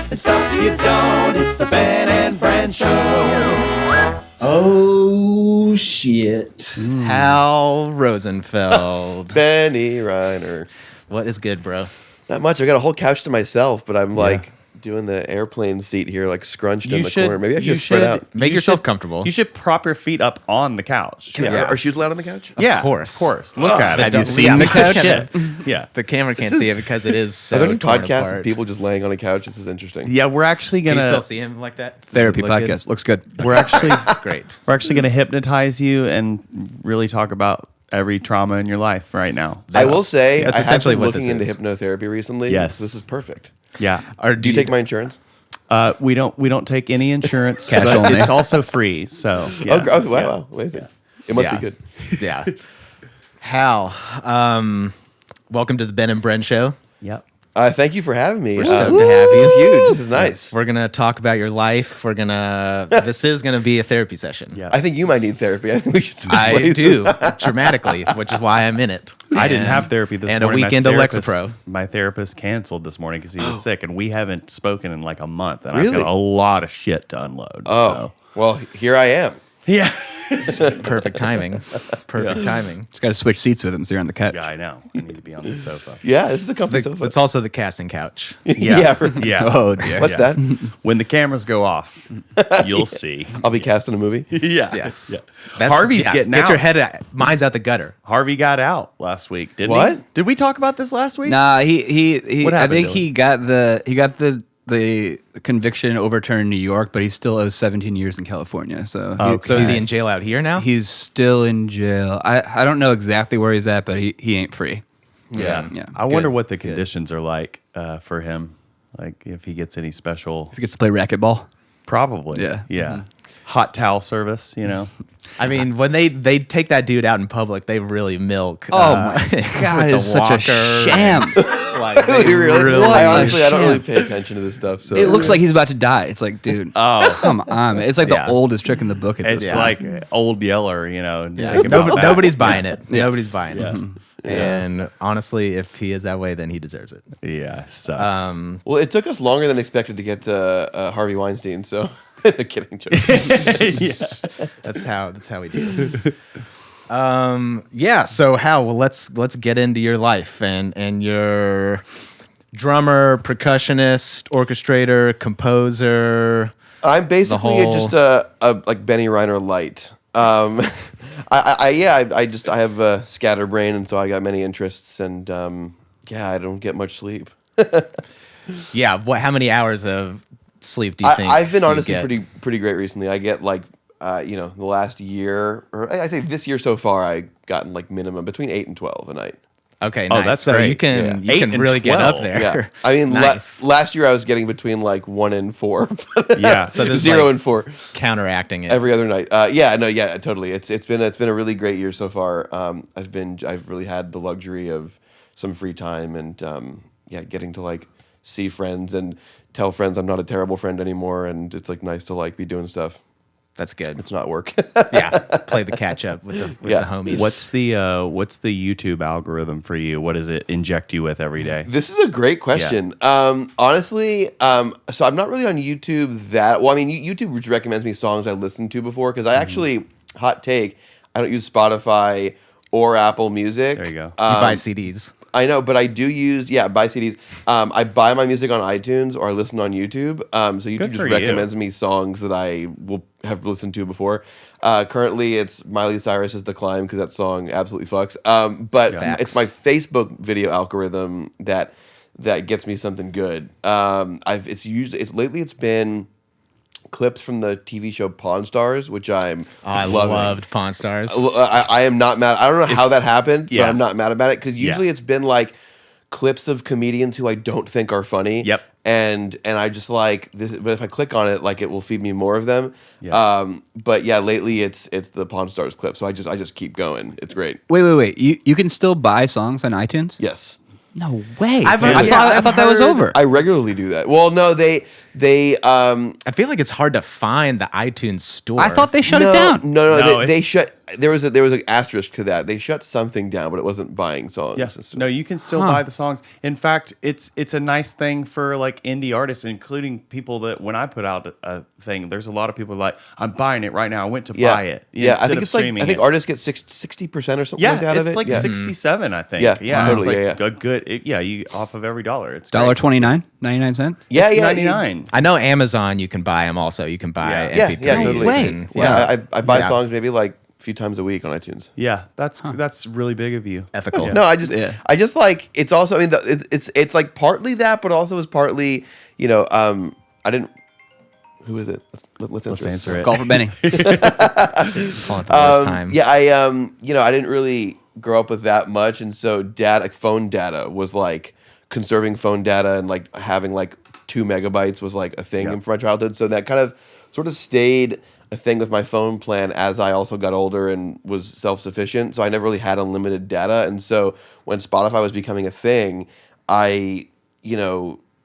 and stuff you don't. It's the Ben and Bren Show. Oh, shit. Hal Rosenfeld. Benny Reiner. What is good, bro? Not much. I got a whole couch to myself, but I'm like doing the airplane seat here, like scrunched in the corner. Maybe I should spread out. Make yourself comfortable. You should prop your feet up on the couch. Are shoes allowed on the couch? Yeah, Of course. Look at it. Have you Don't seen see the couch? shit. Yeah. The camera can't see it because it is so Are there any torn podcasts apart. of people just laying on a couch? This is interesting. Yeah, we're actually Can you gonna still see him like that? Therapy Does it look podcast. good? Looks good. we're actually Great. we're actually gonna hypnotize you and really talk about every trauma in your life right now. I will say, that's I have essentially been what looking this into is. hypnotherapy recently. Yes. This is perfect. Yeah. Do you take my insurance? We don't take any insurance, Cash but only. it's also free. So yeah. Oh, wow. Amazing. It must be good. Yeah. Hal, welcome to the Ben and Bren Show. Yep. Thank you for having me. We're stoked to have This is you. huge. This is nice. We're gonna talk about your life. This is gonna be a therapy session. Yeah. I think you might need therapy. I think we should switch I places. do dramatically, which is why I'm in it. I didn't have therapy this and morning. a weekend My Lexapro. My therapist canceled this morning because he was sick, and we haven't spoken in like a month. And Really? I've got a lot of shit to unload. Oh, well, here I am. So. Yeah. Perfect timing. Perfect timing. Just got to switch seats with him so you're on the couch. Yeah, I know. I need to be on the sofa. Yeah, this is a comfy sofa. It's also the casting couch. Yeah. Yeah. Oh, dear. What's that? When the cameras go off, you'll see. I'll be cast in a movie. Yeah. Yes. Yeah. That's- Harvey's getting Get out. your head out. Mine's out the gutter. Harvey got out last week, didn't he? What? Did we talk about this last week? Nah, he What I happened think to he got the conviction overturned in New York, but he still owes 17 years in California. So So is he in jail out here now? he's still in jail. I don't know exactly where he's at, but he ain't free. Yeah. Yeah. I wonder what the conditions are like for him. Like if he gets any special. He gets to play racquetball. Probably. Yeah. Yeah. Hot towel service, you know? I mean, when they take that dude out in public, they really milk. Oh my God, with the it's such a walker. sham. Like, they You really? What I the honestly, I don't shit? really pay attention to this stuff. So It looks like he's about to die. It's like, dude, come on. It's like Yeah. the oldest trick in the book at this It's point. like Old Yeller, you know. Yeah. Take him out back. Nobody's buying it. Yeah. Nobody's buying it. And honestly, if he is that way, then he deserves it. Yeah, sucks. Well, it took us longer than expected to get to Harvey Weinstein. So, kidding. Jokes. yeah. That's how we do. Yeah. So Hal, well, let's get into your life and your drummer, percussionist, orchestrator, composer. I'm basically whole- just a like Benny Reiner light. I have a scatterbrain, and so I got many interests, and I don't get much sleep. Yeah. How many hours of sleep do you think? I've been you honestly get? pretty great recently. I get like the last year, or I say this year so far, I gotten like minimum between 8 and 12 a night. Okay. Oh, Nice. that's so great. you can Yeah. you can 8 and really get up 12. there. Yeah, I mean, Nice. last year I was getting between like 1 and 4. Yeah. So this is 0 like and 4 counteracting it. every other night. Totally. It's been a really great year so far. I've really had the luxury of some free time and getting to like see friends and tell friends I'm not a terrible friend anymore, and it's like nice to like be doing stuff. That's good. It's not work. Yeah. Play the catch up with the Yeah. homies. What's the YouTube algorithm for you? What does it inject you with every day? This is a great question. Honestly, so I'm not really on YouTube that well. I mean, YouTube recommends me songs I listened to before because I actually, hot take, I don't use Spotify or Apple Music. There you go. you buy CDs? I know, but I do use buy CDs. I buy my music on iTunes or I listen on YouTube. So YouTube Good just for you. recommends me songs that I will have listened to before. Currently, it's Miley Cyrus's "The Climb" because that song absolutely fucks. But Facts. it's my Facebook video algorithm that gets me something good. Lately it's been clips from the TV show Pawn Stars, which I'm I loving. loved Pawn Stars. I am not mad. I don't know how that happened, yeah. but I'm not mad about it because usually Yeah. it's been like clips of comedians who I don't think are funny. Yep. And I just like this, but if I click on it, like it will feed me more of them. Yeah. But yeah, lately it's the Pawn Stars clip, so I just keep going. It's great. Wait. You can still buy songs on iTunes? Yes. No way. I've I heard- thought that was over. I regularly do that. Well, no, they I feel like it's hard to find the iTunes store. I thought they shut it down. No, No, they it's- shut. There was an asterisk to that. They shut something down, but it wasn't buying songs. Yes. No, you can still buy the songs. In fact, it's a nice thing for like indie artists, including people that when I put out a thing, there's a lot of people like, I'm buying it right now. I went to buy it. Yeah, I instead think of it's like streaming I think it. artists get 60% or something Yeah, like that it's of it. like Yeah. 67, I think. Yeah, It's totally, like yeah. a good. You off of every dollar. It's $1.29, 99 cents. Yeah, It's yeah, 99. I know Amazon. You can buy them also. You can buy Yeah. MP3s. Yeah, totally. and- Yeah, I buy Yeah. songs maybe like a few times a week on iTunes. Yeah, that's really big of you. Ethical. No, I just like it's also. I mean, it's like partly that, but also is partly I didn't. Who is it? Let's answer it. Call for Benny. Calling it the worst time. Yeah, I didn't really grow up with that much, and so phone data was like conserving phone data and like having like 2 megabytes was like a thing for my childhood. So that kind of sort of stayed a thing with my phone plan as I also got older and was self-sufficient. So I never really had unlimited data, and so when Spotify was becoming a thing, I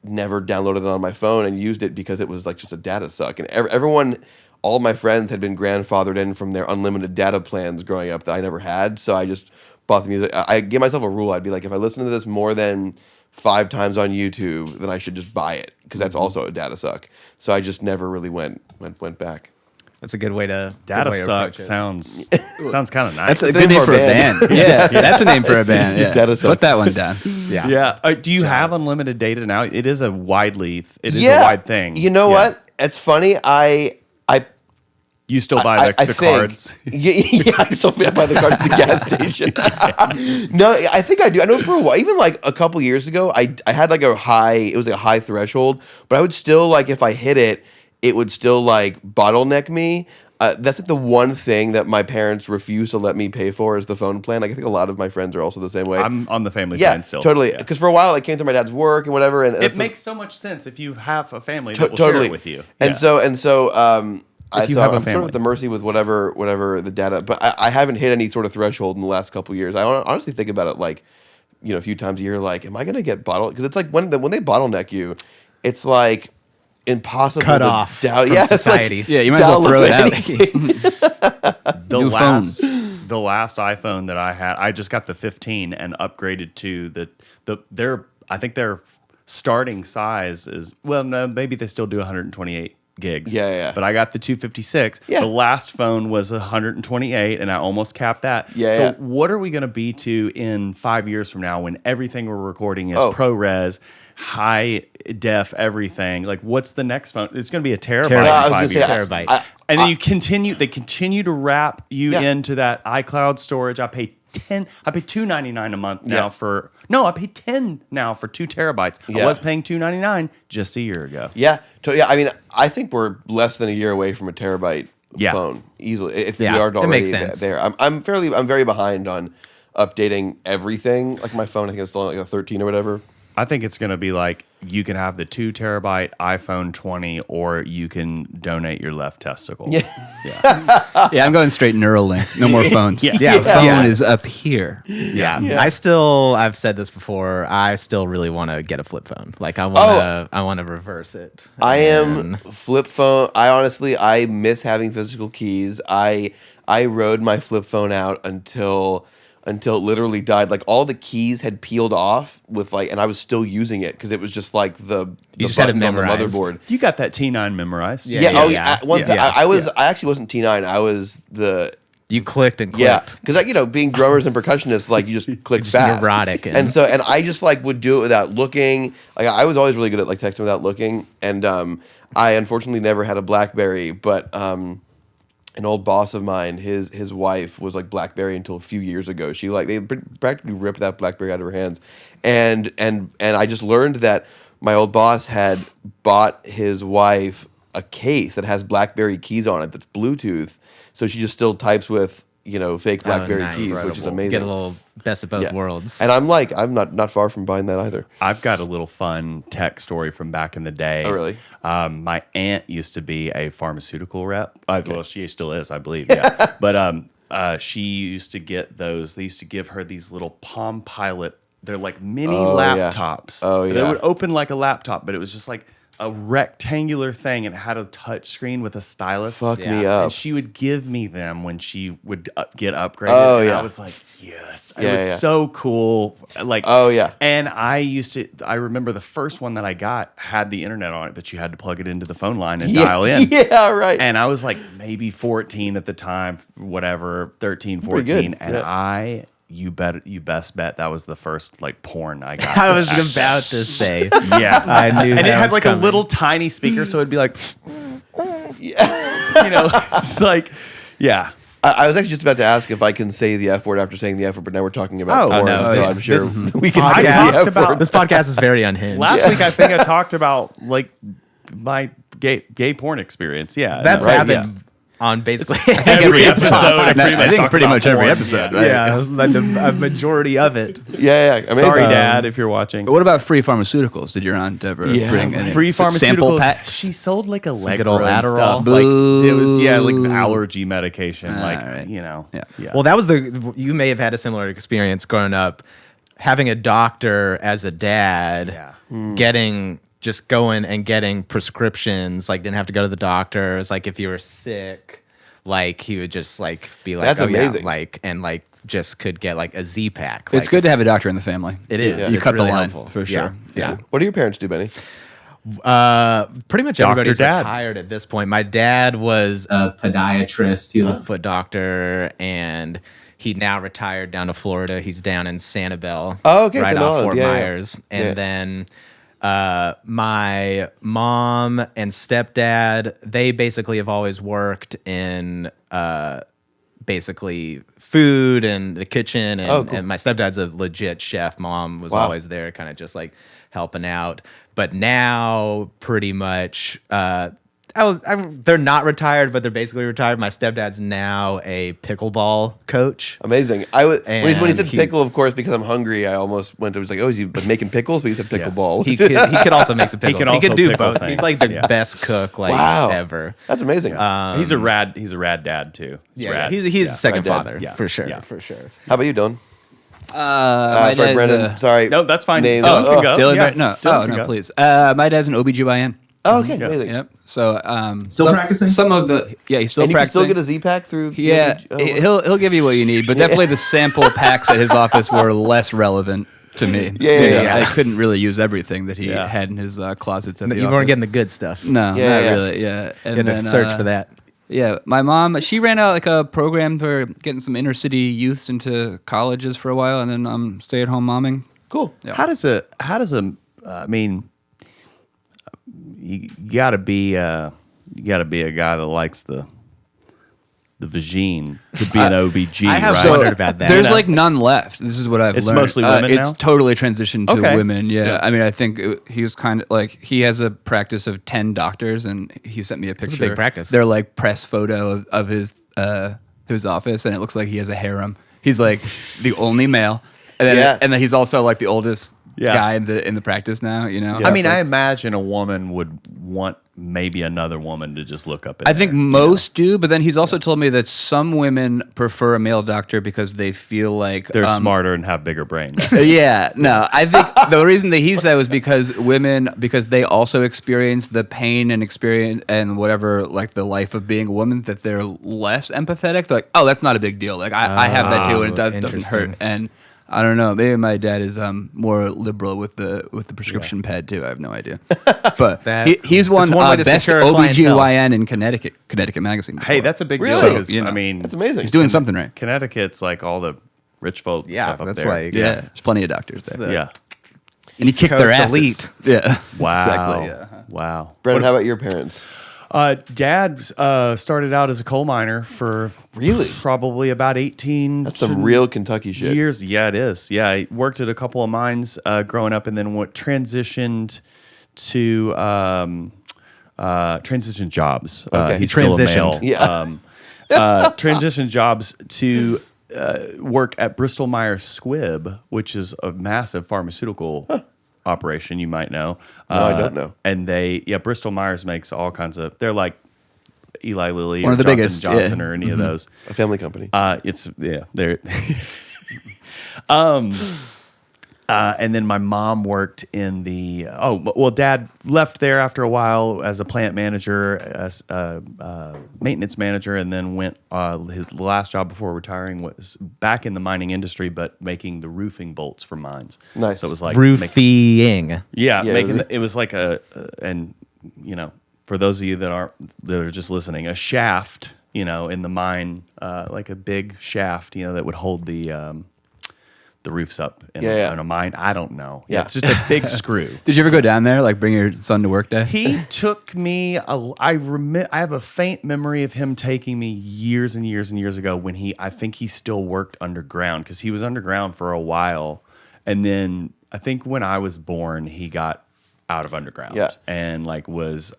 never downloaded it on my phone and used it because it was like just a data suck. And everyone, all of my friends had been grandfathered in from their unlimited data plans growing up that I never had. So I just bought the music. I gave myself a rule. I'd be like, if I listen to this more than 5 times on YouTube, then I should just buy it because that's also a data suck. So I just never really went back. That's a good way to Data good way to suck approach it. sounds kind of nice. That's a good name for a band. Yeah, that's a name for a band. Yeah. Data suck. Put that one down. Yeah. Yeah. Do you have unlimited data now? It is a wide thing. You know what? It's funny. I You still buy the think, cards. Yeah, I still buy the cards at the gas station. No, I think I do. I know for a while, even like a couple years ago, I had like it was like a high threshold, but I would still like, if I hit it, it would still like bottleneck me. That's like the one thing that my parents refuse to let me pay for is the phone plan. Like I think a lot of my friends are also the same way. I'm on the family yeah, plan still. totally. Yeah. Because for a while, it came through my dad's work and whatever, and It makes so much sense if you have a family that will share totally it with you. And Yeah. so you I'm have a sort of family. at the mercy with whatever the data. But I haven't hit any sort of threshold in the last couple of years. I honestly think about it like, a few times a year. Like, am I going to get bottled? Because it's like when they bottleneck you, it's like impossible Cut to off down. from Yeah, it's like society. Yeah, you might as well throw it out. The New last phones. the last iPhone that I had, I just got the 15 and upgraded to I think their starting size is, well, no, maybe they still do 128 gigs. Yeah. But I got the 256. Yeah. The last phone was 128 and I almost capped that. Yeah, So yeah. what are we going to be to in 5 years from now when everything we're recording is Oh. ProRes, high def, everything? Like, what's the next phone? It's going to be a terabyte Terabyte. in I was 5 gonna say, years. Terabyte. And then they continue to wrap you Yeah. into that iCloud storage. I pay $2.99 a month now Yeah. I pay $10 now for 2 terabytes. Yeah. I was paying $2.99 just a year ago. yeah. I mean, I think we're less than a year away from a terabyte Yeah. phone easily. If Yeah, we aren't it already makes sense. there, I'm very behind on updating everything. Like my phone, I think it's still like a 13 or whatever. I think it's going to be like you can have the 2 terabyte iPhone 20 or you can donate your left testicle. Yeah. Yeah, I'm going straight Neuralink. No more phones. Yeah, phone yeah. is up here. Yeah. Yeah. I've said this before. I still really want to get a flip phone. Like I want to reverse it. I am And- flip phone. I miss having physical keys. I rode my flip phone out until it literally died. Like all the keys had peeled off and I was still using it because it was just like the just had it buttons on the memorized. motherboard. You got that T9 memorized. Yeah. I actually wasn't T9. I was You clicked and yeah, clicked. because being drummers and percussionists, like you just click Just fast, neurotic and I just like would do it without looking. Like I was always really good at like texting without looking, and I unfortunately never had a BlackBerry, but an old boss of mine, his wife was like BlackBerry until a few years ago. They practically ripped that BlackBerry out of her hands, and I just learned that my old boss had bought his wife a case that has BlackBerry keys on it that's Bluetooth, so she just still types with fake BlackBerry nice. keys, which is amazing. Get a little best of both Yeah. worlds. And I'm not far from buying that either. I've got a little fun tech story from back in the day. Oh, really? My aunt used to be a pharmaceutical rep. Well, she still is, I believe. Yeah. But she used to get those. They used to give her these little Palm Pilot they're like mini Oh, yeah. laptops. Oh, They yeah. would open like a laptop, but it was just like a rectangular thing and it had a touch screen with a stylus. Fuck Yeah. me up. And she would give me them when she would get upgraded. Oh, and yeah. I was like, yes. It Yeah, was yeah. so cool. Like, Oh, yeah. And I remember the first one that I got had the internet on it, but you had to plug it into the phone line and dial in. Yeah, right. And I was like maybe 14 at the time, whatever, 13, Pretty 14. good, And yeah. you best bet that was the first like porn I got. I to was access. about to say. Yeah. I knew And that it had was like coming. a little tiny speaker, so it'd be like, you know, it's like, yeah. I was actually just about to ask if I can say the F word after saying the F word, but now we're talking about Oh, porn, no, so this- I'm sure this we can I say the talked F about- word. This podcast is very unhinged. Last week, I think I talked about like my gay porn experience. Yeah. That's Right, happened on basically Every episode. I I think pretty much every porn. episode. Yeah. Right? yeah, like a majority of it. Yeah, yeah. Amazing. Sorry, Dad, if you're watching. What about free pharmaceuticals? Did your aunt ever Yeah, bring any Free sample pharmaceuticals. packs? She sold like a good old Allegra and Adderall. stuff. Like it was like Boo. allergy medication. Like right. Yeah. Well, that was you may have had a similar experience growing up, having a doctor as a dad, going and getting prescriptions, like didn't have to go to the doctors. Like if you were sick, like he would just like be like, That's oh amazing. yeah, like and like just could get like a Z pack. It's good to have a doctor in the family. It is. Yeah. You It's cut really the line helpful. for sure. Yeah. What do your parents do, Benny? Pretty much everybody's Dad. retired at this point. My dad was a podiatrist. He was a foot doctor, and he now retired down to Florida. He's down in Sanibel, Oh, okay, right Sanibel, off Fort yeah, yeah. Myers. And Yeah. then my mom and stepdad, they basically have always worked in basically food and the kitchen. And, Oh, cool. and my stepdad's a legit chef. Mom was Wow. always there, kind of just like helping out. But now, pretty much, they're not retired, but they're basically retired. My stepdad's now a pickleball coach. Amazing. When he And said he- pickle, of course, because I'm hungry, I almost went to was like, oh, is he making pickles? But he said pickleball. He could also make some pickles. He, can also could do pickle both. things, He's like the yeah. best cook Wow. ever. That's amazing. He's a rad dad too. He's rad. He's a second Rad dad. father Yeah. for sure. Yeah. For sure. How about you, Dylan? My Sorry, dad's, Brendan. Sorry. No, that's fine. Name. Dylan can go. Dylan, Yeah. no, Dylan can no, go. please. My dad's an OBGYN. Oh, okay. Amazing. Yep. So Still practicing? Some of the he's still And you can practicing. still get a Z pack through. Yeah, he'll give you what you need, but definitely the sample packs at his office were less relevant to me. Yeah, You know, yeah. I couldn't really use everything that he Yeah. had in his closets at the You office. weren't getting the good stuff. No, Yeah, not yeah. really. Yeah, and You had to search for that. Yeah, my mom, she ran out like a program for getting some inner city youths into colleges for a while, and then stay at home momming. Cool. Yeah. How does a I mean, you gotta be a guy that likes the vagine to be an OBG, I have right? so- wondered about that. There's You know? like none left. This is what I've It's learned. mostly women It's now? totally transitioned to Okay. women. Yeah. Yeah. I mean, I think he was kind of like, he has a practice of 10 doctors, and he sent me a picture. a big practice. They're like press photo of his office, and it looks like he has a harem. He's like the only male. And then, Yeah. and then he's also like the oldest Yeah. guy in the practice now, you know? Yeah. I mean, It's I like- imagine a woman would want maybe another woman to just look up. I think most do, but then he's also told me that some women prefer a male doctor because they feel like they're smarter and have bigger brains. Yeah, no, I think the reason that he said was because they also experience the pain and experience and whatever, like the life of being a woman, that they're less empathetic. They're like, oh, that's not a big deal. Like I have that too, and it doesn't hurt. interesting. And I don't know, maybe my dad is more liberal with the prescription pad too. I have no idea, but he's won It's one way to best secure a clientele. OBGYN in Connecticut magazine. Hey, before. that's a big Really? deal. 'Cause, You know. I mean, That's amazing. He's doing something right. Connecticut's like all the rich folk Yeah, stuff up that's there. like Yeah, there's plenty of doctors there. yeah. And he kicked their Coast asses. elite. Yeah. Wow. Exactly. Yeah. Wow. Brendan, how about your parents? Dad started out as a coal miner for Really? probably about 18. That's some real Kentucky shit. years. Yeah, it is. Yeah, I worked at a couple of mines growing up, and then transitioned to transition jobs. Okay. He's Transitioned. still a male. Yeah. Transition jobs to work at Bristol Myers Squibb, which is a massive pharmaceutical operation. You might know. No, I don't know. And Bristol Myers makes all kinds of. They're like Eli Lilly One or of the Johnson biggest, Johnson yeah. or any of those. A family company. It's they're And then my mom worked in the Dad left there after a while as a plant manager, as maintenance manager, and then went his last job before retiring was back in the mining industry, but making the roofing bolts for mines. Nice. So it was like roofing. it was like and you know, for those of you that are just listening, a shaft, you know, in the mine, like a big shaft, you know, that would hold the roofs up in a mine. I don't know. Yeah. It's just a big screw. Did you ever go down there, like bring your son to work day? He took me. I have a faint memory of him taking me years and years and years ago when I think he still worked underground because he was underground for a while, and then I think when I was born, he got out of underground and like was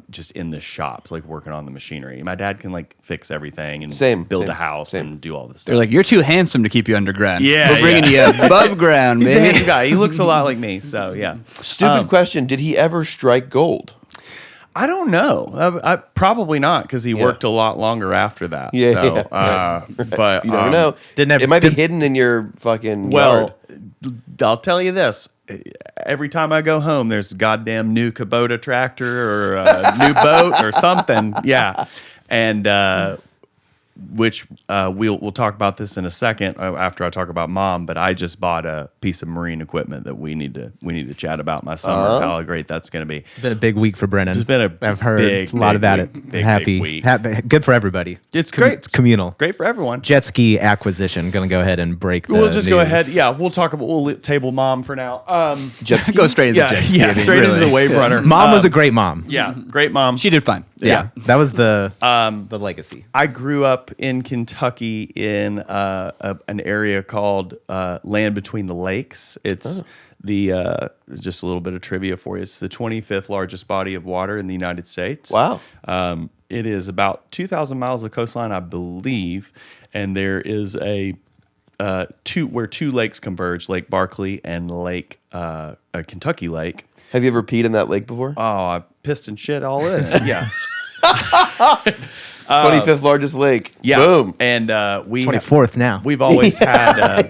just in the shops, like working on the machinery. My dad can like fix everything and build a house and do all this stuff. They're like, you're too handsome to keep you underground. Yeah, we're bringing you above ground, He's a baby. handsome guy. He looks a lot like me. So yeah. Stupid question. Did he ever strike gold? I don't know. I probably not because he worked a lot longer after that. But You never know. It might be hidden in your fucking yard. I'll tell you this. Every time I go home, there's a goddamn new Kubota tractor or a new boat or something. Yeah. And which we'll talk about this in a second after I talk about Mom, but I just bought a piece of marine equipment that we need to chat about my summer. How great that's going to be. It's been a big week for Brennan. It's been I've heard a lot about it. Big week. Good for everybody. It's great. It's communal. Great for everyone. Jet ski acquisition. Going to go ahead and break the We'll just go news. ahead. Yeah, we'll talk about. We'll table Mom for now. Jet ski? Go straight into jet ski. Yeah, straight into the wave runner. Mom was a great mom. Yeah, great mom. She did fine. Yeah. That was the legacy. I grew up in Kentucky in an area called Land Between the Lakes. It's just a little bit of trivia for you. It's the 25th largest body of water in the United States. Wow. It is about 2,000 miles of coastline, I believe, and there is where two lakes converge, Lake Barkley and Lake Kentucky Lake. Have you ever peed in that lake before? Oh, I pissed and shit all in it. Yeah. 25th largest lake. Yeah. Boom. And 24th now. We've always had.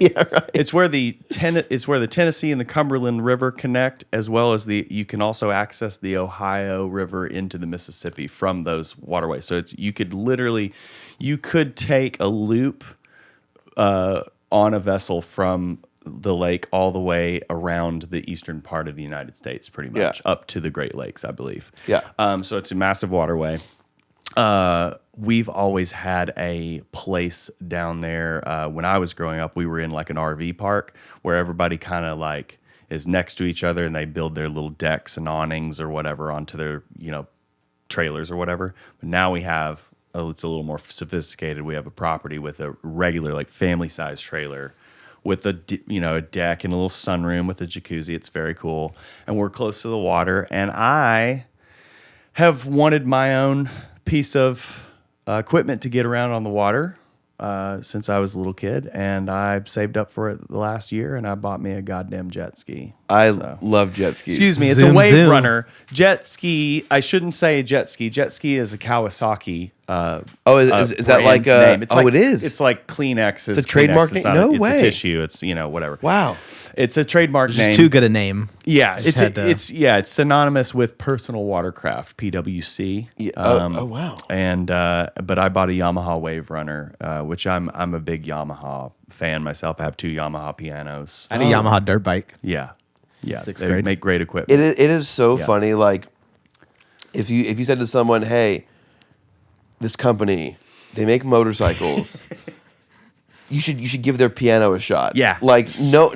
It's where the Tennessee and the Cumberland River connect, as well as you can also access the Ohio River into the Mississippi from those waterways. So you could take a loop on a vessel from the lake all the way around the eastern part of the United States, pretty much up to the Great Lakes, I believe. Yeah. So it's a massive waterway. We've always had a place down there. When I was growing up, we were in like an RV park where everybody kind of like is next to each other and they build their little decks and awnings or whatever onto their, trailers or whatever. But now we have, it's a little more sophisticated. We have a property with a regular like family size trailer with a deck and a little sunroom with a jacuzzi. It's very cool. And we're close to the water. And I have wanted my own piece of equipment to get around on the water since I was a little kid, and I've saved up for it the last year, and I bought me a goddamn jet ski. I love jet skis. Excuse me, it's a wave runner. Jet ski, I shouldn't say jet ski. Jet ski is a Kawasaki. Is that like name. It's it is. It's like Kleenex. It's a trademark name? No way. It's a tissue. It's whatever. Wow. It's a trademark name. Just too good a name. Yeah, it's synonymous with personal watercraft, PWC. Yeah. Wow. And but I bought a Yamaha Wave Runner, which I'm a big Yamaha fan myself. I have 2 Yamaha pianos. I had a Yamaha dirt bike. Yeah. Sixth They grade. make great equipment. It is so funny. Like if you said to someone, "Hey, this company, they make motorcycles." You should give their piano a shot. Yeah. Like no,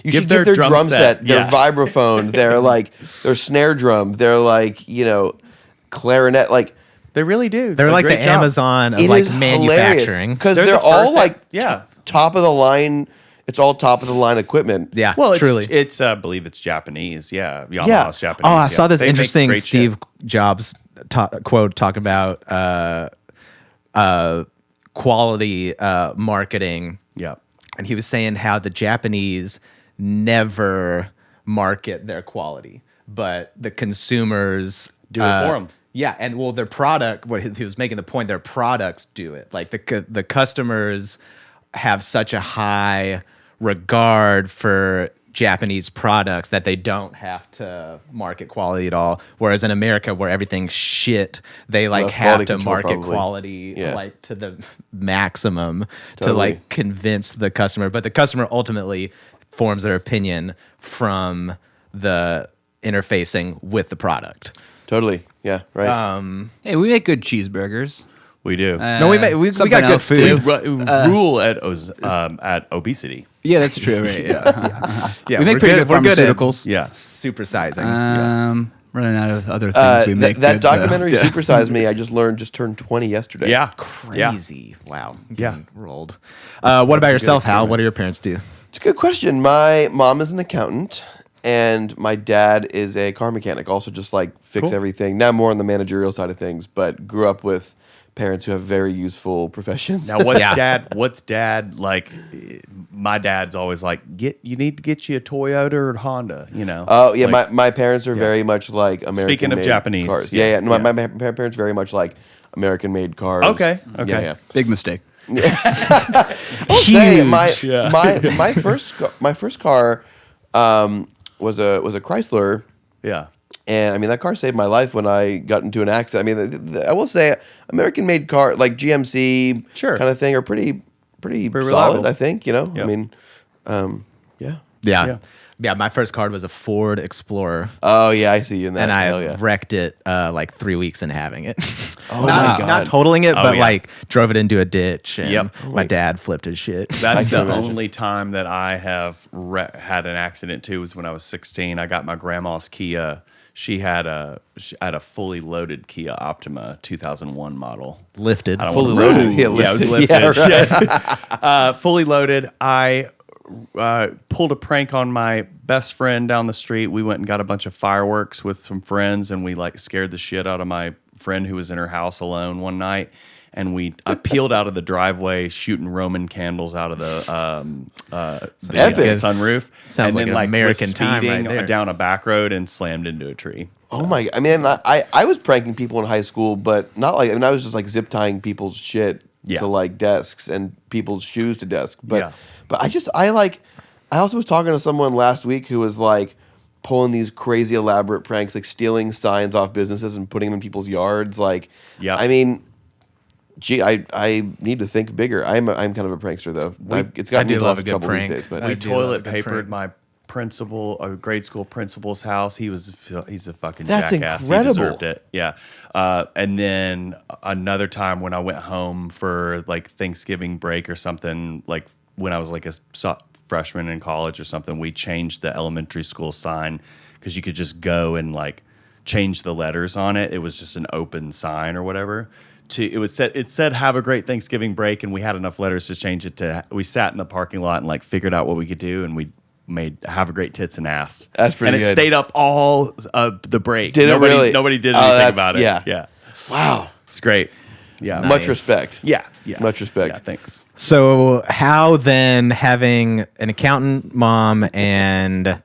you should give their drum set, their vibraphone, their snare drum, their clarinet. Like They really do. They're like the great job. Amazon of it like is manufacturing. because They're they're the all first top of the line. It's all top of the line equipment. Yeah, Well, truly. it's I believe it's Japanese. Yeah, Yamaha's Japanese. Oh, I saw this They make interesting great Steve shit. Jobs quote talking about quality marketing. Yeah. And he was saying how the Japanese never market their quality, but the consumers Do it for 'em. Yeah, and well, their product. What he was making the point, their products do it. Like the customers have such a high regard for Japanese products that they don't have to market quality at all. Whereas in America, where everything's shit, they like Less have quality to control, market probably. quality Yeah. like to the maximum to Totally. like convince the customer. But the customer ultimately forms their opinion from the interfacing with the product. Totally. Yeah. Right. Hey, we make good cheeseburgers. We do. No, we got something good else, food. too. Rule at obesity. Yeah, that's true. Right? Yeah. Yeah, we make pretty good we're at pharmaceuticals. Yeah. supersizing. Running out of other things we make. that good, though. documentary, Supersize Me, I just learned just turned 20 yesterday. Yeah. Yeah. Crazy. Wow. Yeah. Getting rolled. What about yourself, Hal? What do your parents do? It's a good question. My mom is an accountant, and my dad is a car mechanic. Also, just like fix Cool. everything. Now more on the managerial side of things, but grew up with parents who have very useful professions. Now, what's dad like? My dad's always like, you need to get you a Toyota or Honda, you know? Oh yeah, Like, my parents are very much like American. Speaking of made Japanese, cars. yeah, Yeah. No, yeah. my parents very much like American made cars. Okay. Yeah. Big mistake. I'll say my Yeah. my first car was a Chrysler. Yeah. And I mean, that car saved my life when I got into an accident. I mean, I will say, American-made car like GMC Sure. kind of thing are pretty solid. reliable. I think, you know. Yeah. I mean, yeah. Yeah. Yeah, my first car was a Ford Explorer, Oh yeah, I see you in that. and Hell I yeah. wrecked it like 3 weeks in having it. Oh not, my God. not totaling it, but yeah. like drove it into a ditch, and Yep. my dad flipped his shit. That's I can the imagine. only time that I have had an accident too, was when I was 16. I got my grandma's Kia. She had a fully loaded Kia Optima 2001 model. Lifted. I don't Fully wanna loaded. brag. Yeah, Yeah, it was lifted. lifted. Yeah, right. Fully loaded. I pulled a prank on my best friend down the street. We went and got a bunch of fireworks with some friends, and we like scared the shit out of my friend who was in her house alone one night. And I peeled out of the driveway, shooting Roman candles out of the epic. sunroof. Sounds and like then, American was time right speeding there. down a back road and slammed into a tree. Oh my! I mean, I was pranking people in high school, but not like. I mean, I was just like zip tying people's shit Yeah. to like desks and people's shoes to desks. But Yeah. but I also was talking to someone last week who was like pulling these crazy elaborate pranks, like stealing signs off businesses and putting them in people's yards. Like, Yeah. I mean, gee, I need to think bigger. I'm kind of a prankster though. It's gotten me do in love lots a of good trouble prank. these days. But I We do love a toilet good papered prank. my principal, a grade school principal's house. He's a fucking That's jackass. incredible. He deserved it. Yeah. And then another time when I went home for like Thanksgiving break or something, like when I was like a freshman in college or something, we changed the elementary school sign because you could just go and like change the letters on it. It was just an open sign or whatever. It said have a great Thanksgiving break, and we had enough letters to change it to. We sat in the parking lot and like figured out what we could do, and we made have a great tits and ass. That's pretty And it good. stayed up all the break. Did it really? Nobody did Oh, anything that's- about it. yeah. Yeah. wow, It's great. Yeah. much respect. Yeah. Yeah. Much respect. Yeah. Thanks. So how then, having an accountant mom and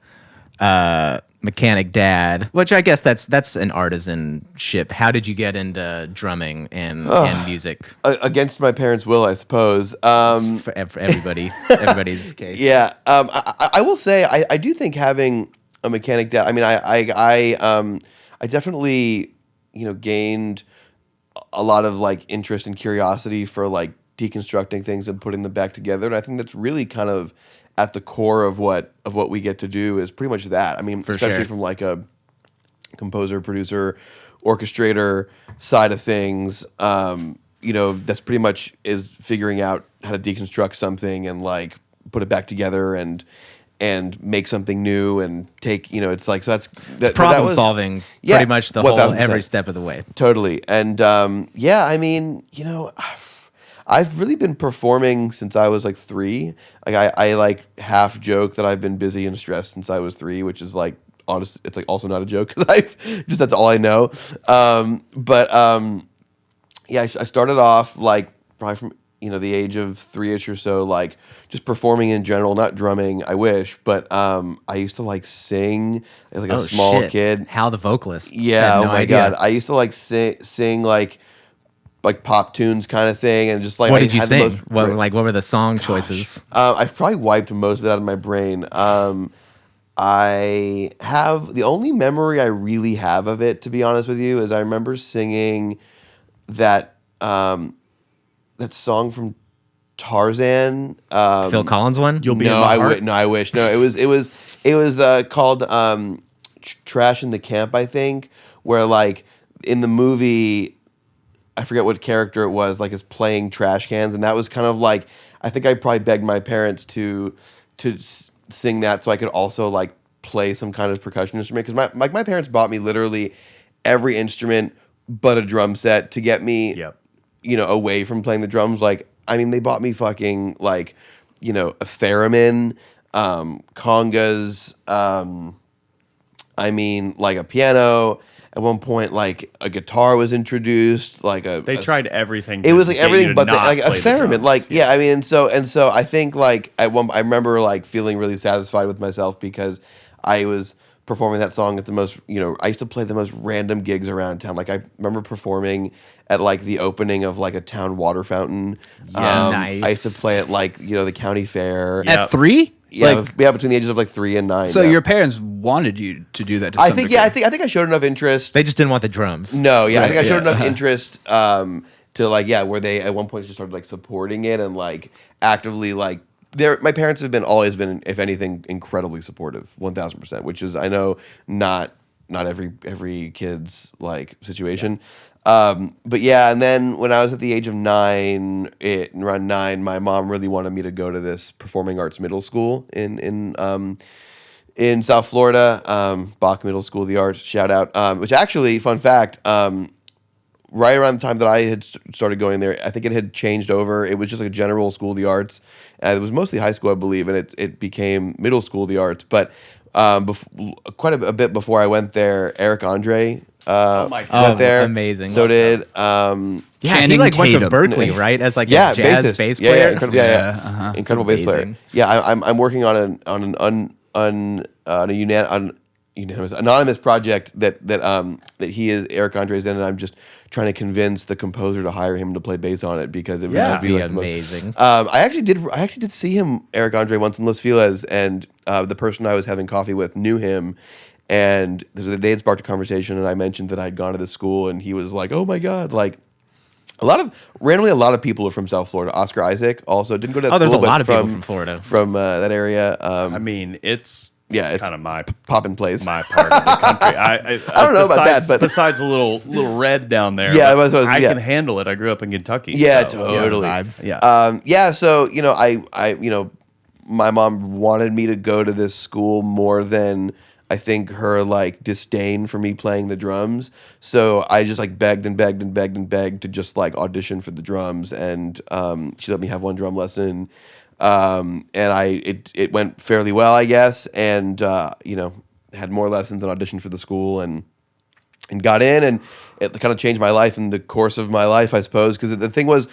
mechanic dad, which I guess that's an artisanship. How did you get into drumming and music? Against my parents' will, I suppose. For everybody, everybody's case. Yeah, I will say I do think having a mechanic dad. I mean, I definitely gained a lot of like interest and curiosity for like deconstructing things and putting them back together, and I think that's really kind of at the core of what we get to do is pretty much that. I mean, especially sure. from like a composer, producer, orchestrator side of things. That's pretty much is figuring out how to deconstruct something and like put it back together and make something new and take, it's like, so that's Problem solving, Yeah, pretty much the whole 1000%. every step of the way. Totally. And I mean, I've really been performing since I was like 3. Like I like half joke that I've been busy and stressed since I was 3, which is like honest. It's like also not a joke because that's all I know. I started off like probably from the age of 3-ish or so, like just performing in general, not drumming. I wish, but I used to like sing as like a small kid. Hal the vocalist. Yeah. Had Oh no my idea. God. I used to like sing like pop tunes kind of thing, and just like What I did you had the sing? most What were the song choices? I've probably wiped most of it out of my brain. I have the only memory I really have of it, to be honest with you, is I remember singing that that song from Tarzan. Phil Collins one. You'll be No, in my I heart. wish. No, I wish. No, it was called Trash in the Camp, I think, where like in the movie, I forget what character it was, like is playing trash cans, and that was kind of like, I think I probably begged my parents to sing that so I could also like play some kind of percussion instrument, because my parents bought me literally every instrument but a drum set to get me Yep. away from playing the drums. Like, I mean, they bought me fucking like a theremin, congas, I mean, like a piano. At one point, like a guitar was introduced. Like They tried everything. It to was like get you everything, to but not like a play the theremin. drums. Like yeah, I mean, and so I think like I remember like feeling really satisfied with myself because I was performing that song at the most. I used to play the most random gigs around town. Like I remember performing at like the opening of like a town water fountain. Nice. I used to play at like the county fair. Yeah. At 3? Yeah, between the ages of like 3 and 9. So yeah. your parents wanted you to do that to I some think degree. I think I showed enough interest. They just didn't want the drums. No, yeah, I think I showed yeah. enough interest to like where they at one point just started like supporting it and like actively like my parents have always been, if anything, incredibly supportive, 1,000%, which is, I know, not every kid's like situation. But yeah, and then when I was at the age of around 9, my mom really wanted me to go to this performing arts middle school in South Florida, Bach Middle School of the Arts, shout out. Which actually, fun fact, right around the time that I had started going there, I think it had changed over. It was just like a general school of the arts. It was mostly high school, I believe, and it became middle school of the arts. But quite a bit before I went there, Eric Andre my God. went there. Amazing. So Love did Yeah, he Channing like went to Tatum. Berkeley, right? As like yeah, a jazz bassist. bass Yeah, player. incredible, yeah. Incredible bass player. amazing. Yeah, I'm working on an anonymous project that he is Eric Andre's in, and I'm just trying to convince the composer to hire him to play bass on it because it would just be Be like the most amazing. I actually did see him, Eric Andre, once in Los Feliz, and the person I was having coffee with knew him, and they had sparked a conversation, and I mentioned that I'd gone to this school, and he was like, "Oh my God!" Like randomly, a lot of people are from South Florida. Oscar Isaac also didn't go to that school. There's a but lot of people from Florida. from that area. I mean, it's it's kind of my poppin' place. part of the country. I don't know about that, but- besides a little red down there, Yeah, but I can handle it. I grew up in Kentucky. Yeah, so, totally. Yeah. So I my mom wanted me to go to this school more than I think her like disdain for me playing the drums. So I just like begged to just like audition for the drums, and she let me have one drum lesson, and it went fairly well, I guess, and had more lessons and auditioned for the school and got in, and it kind of changed my life in the course of my life, I suppose, because the thing was,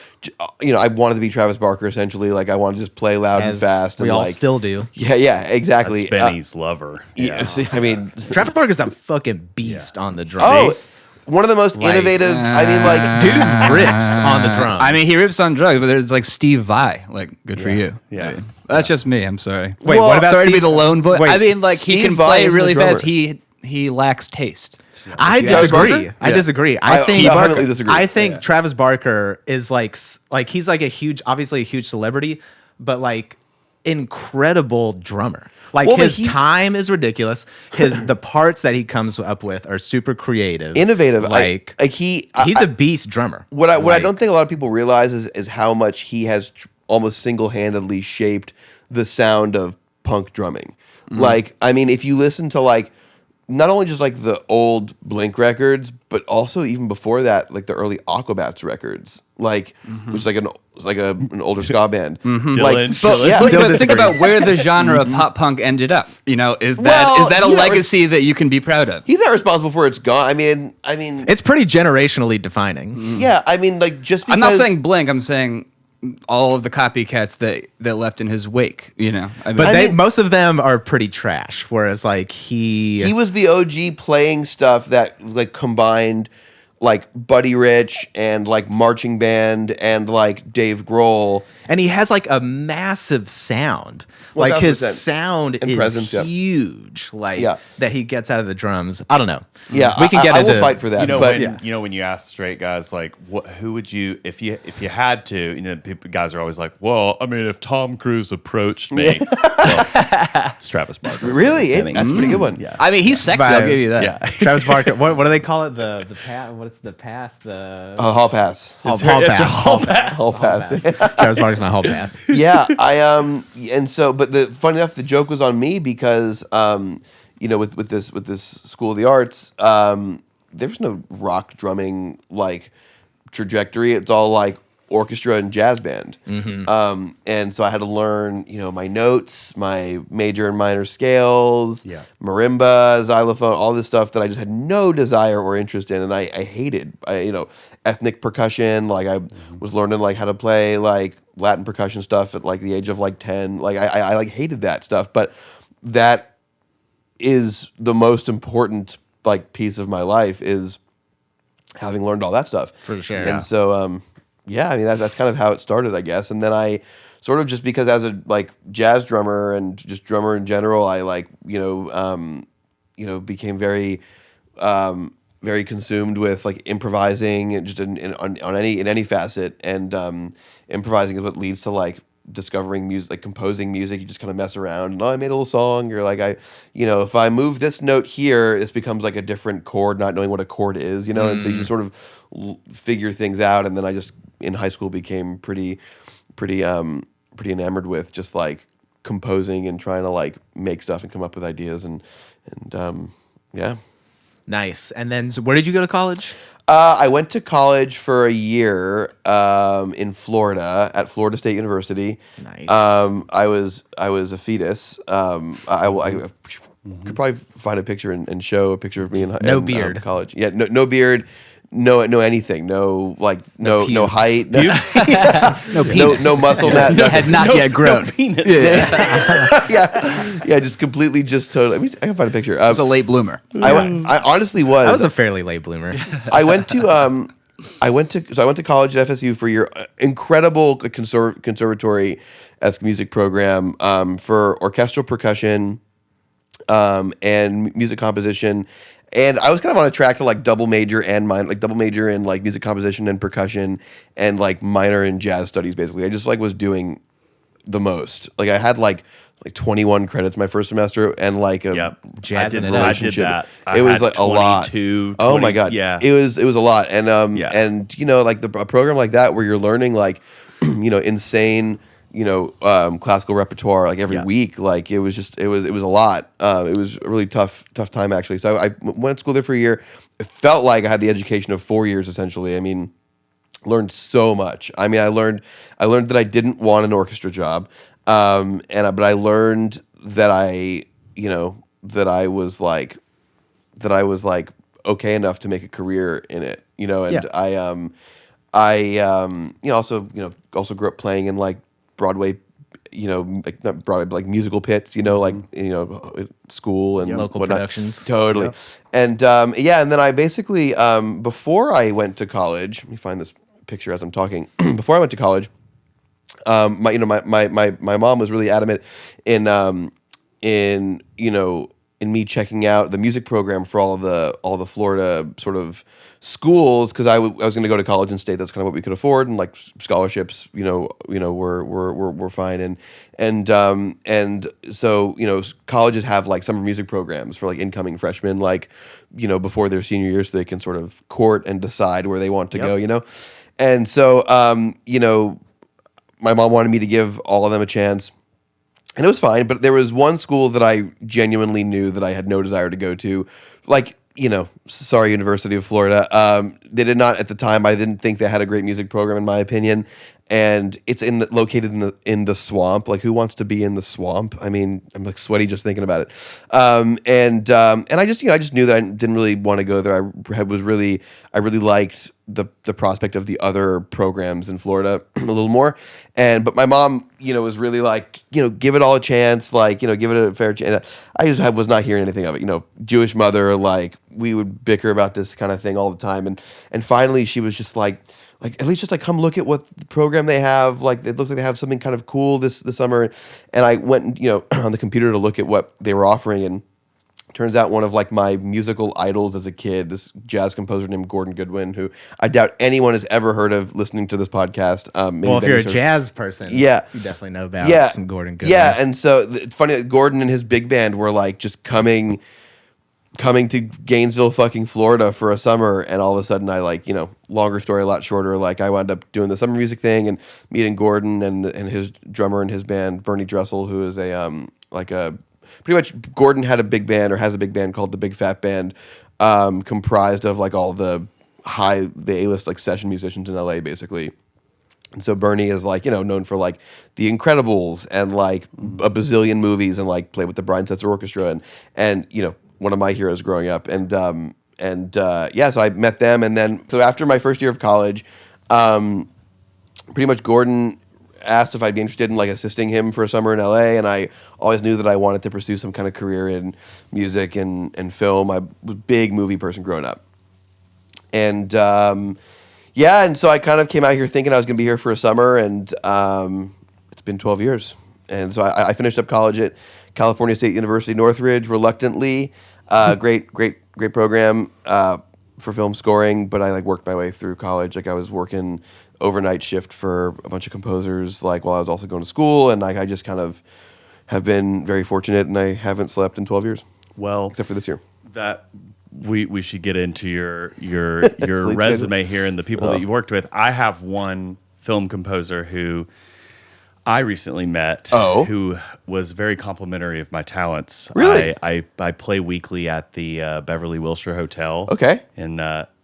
I wanted to be Travis Barker, essentially. Like, I wanted to just play loud and As fast. we and all like, still do. Yeah, exactly. That's Benny's lover. Yeah. See, I mean, Travis Barker's a fucking beast on the oh, drums. one of the most innovative. I mean, like, Dude rips on the drums. I mean, he rips on drugs, but there's like Steve Vai. Like, good for you. Yeah. I mean, that's just me. I'm sorry. Wait, what about sorry to be Steve- the lone voice. Wait, I mean, like he Steve can Vai play isn't a really drummer. fast. He lacks taste. I Travis disagree. Barker? I disagree. I vehemently disagree. I think Travis Barker is like he's like obviously a huge celebrity, but like incredible drummer. Like Well, but his he's- time is ridiculous. The parts that he comes up with are super creative, innovative. Like he's he's a beast drummer. What I Like, don't think a lot of people realize is how much he has almost single-handedly shaped the sound of punk drumming. Like, I mean, if you listen to like not only just like the old Blink records, but also even before that, like the early Aquabats records, like which is like an older ska band. Like, Dylan. yeah, But Dylan think about disagrees. where the genre of pop punk ended up. You know, is that Well, a yeah, legacy that you can be proud of? he's not responsible for it's gone. I mean, It's pretty generationally defining. yeah. I mean, like just because I'm not saying Blink. I'm saying all of the copycats that left in his wake. You know, I mean, But I mean- most of them are pretty trash. Whereas like he he was the OG playing stuff that like combined like Buddy Rich and like marching band and like Dave Grohl. And he has like a massive sound. Like 1000%. his sound And is presence, yeah. huge. Like Yeah. that he gets out of the drums. I don't know. Yeah, we can get I into will fight for that. You know, but when you ask straight guys like, who would you if you had to? You know, guys are always like, well, I mean, if Tom Cruise approached me, well, it's Travis Barker. really, Kidding. that's a pretty good one. Yeah. I mean, he's sexy. I'll give you that. Yeah. Travis Barker. What do they call it? The pass. What's the pass? The Hall pass. Hall It's a hall pass. pass. Hall pass. Travis Barker's my hall pass. Yeah, and so, but funny enough, the joke was on me because, you know, with this School of the Arts, there's no rock drumming like trajectory. It's all like orchestra and jazz band. And so I had to learn, you know, my notes, my major and minor scales, marimba, xylophone, all this stuff that I just had no desire or interest in, and I hated. You know, ethnic percussion. Like I was learning like how to play like Latin percussion stuff at like the age of like 10. Like I like hated that stuff, but that is the most important like piece of my life is having learned all that stuff. For sure. And so yeah, I mean that's kind of how it started, I guess. And then I sort of just because as a like jazz drummer and just drummer in general, I like became very very consumed with like improvising and just in any facet, and improvising is what leads to like discovering music, like composing music. You just kind of mess around and I made a little song, or like if I move this note here, this becomes like a different chord, not knowing what a chord is, and so you sort of figure things out. And then I just in high school became pretty enamored with just like composing and trying to like make stuff and come up with ideas and yeah. Nice. And then, so where did you go to college? I went to college for a year in Florida at Florida State University. Nice. I was a fetus. I could probably find a picture and show a picture of me in beard. college. Yeah, no beard. No anything. No pubes. height. No penis. No muscle mass. Had not yet grown. Penis. Yeah, just completely, just totally. I can find a picture. It's a late bloomer. I honestly was. I was a fairly late bloomer. I went to college at FSU for your incredible conservatory-esque music program for orchestral percussion and music composition. And I was kind of on a track to like double major in like music composition and percussion, and like minor in jazz studies. Basically, I just like was doing the most. Like I had like 21 credits my first semester, and like a Jazzing I it did, up. I did that. It was like a lot. 20, Oh my god! Yeah. it was a lot, and Yeah. and like a program like that where you're learning like insane classical repertoire like every week. Like it was a lot. It was a really tough time actually. So I went to school there for a year. It felt like I had the education of 4 years essentially. I mean, learned so much. I mean, I learned that I didn't want an orchestra job, but I learned that I was like okay enough to make a career in it. And I also grew up playing in like Broadway, like not Broadway, but like musical pits, like school and Local whatnot. productions. Totally. Yep. And and then I basically before I went to college, let me find this picture as I'm talking. Before I went to college, my mom was really adamant in me checking out the music program for all the Florida sort of schools, because I was going to go to college in state. That's kind of what we could afford, and like scholarships, were fine, and so colleges have like summer music programs for like incoming freshmen, like before their senior year, so they can sort of court and decide where they want to go, and so my mom wanted me to give all of them a chance. And it was fine, but there was one school that I genuinely knew that I had no desire to go to, like, sorry, University of Florida. They did not at the time. I didn't think they had a great music program, in my opinion. And it's located in the swamp. Like, who wants to be in the swamp? I mean, I'm like sweaty just thinking about it. And I just knew that I didn't really want to go there. I really liked the prospect of the other programs in Florida a little more. But my mom, was really like, give it all a chance, like, give it a fair chance. I was not hearing anything of it, Jewish mother, like we would bicker about this kind of thing all the time. And finally she was just like, at least just like come look at what the program they have. Like it looks like they have something kind of cool this summer. And I went, on the computer to look at what they were offering, and turns out one of like my musical idols as a kid, this jazz composer named Gordon Goodwin, who I doubt anyone has ever heard of listening to this podcast. Well, if you're a jazz person, you definitely know about some Gordon Goodwin. Yeah, and so it's funny that Gordon and his big band were like just coming to Gainesville, fucking Florida for a summer, and all of a sudden I like, longer story, a lot shorter. Like I wound up doing the summer music thing and meeting Gordon and his drummer in his band, Bernie Dressel, who is pretty much Gordon had a big band or has a big band called the Big Fat Band, comprised of like all the A-list like session musicians in LA basically. And so Bernie is like, known for like The Incredibles and like a bazillion movies and like played with the Brian Setzer Orchestra and one of my heroes growing up. And so I met them. And then, so after my first year of college, pretty much Gordon asked if I'd be interested in like assisting him for a summer in LA. And I always knew that I wanted to pursue some kind of career in music and film. I was a big movie person growing up. And and so I kind of came out here thinking I was going to be here for a summer, and it's been 12 years. And so I finished up college at California State University, Northridge, reluctantly. Great program for film scoring, but I like worked my way through college. Like I was working overnight shift for a bunch of composers, like while I was also going to school, and like I just kind of have been very fortunate, and I haven't slept in 12 years. Well, except for this year. That we should get into your resume here and the people that you worked with. I have one film composer who I recently met who was very complimentary of my talents. Really? I play weekly at the Beverly Wilshire Hotel. Okay. And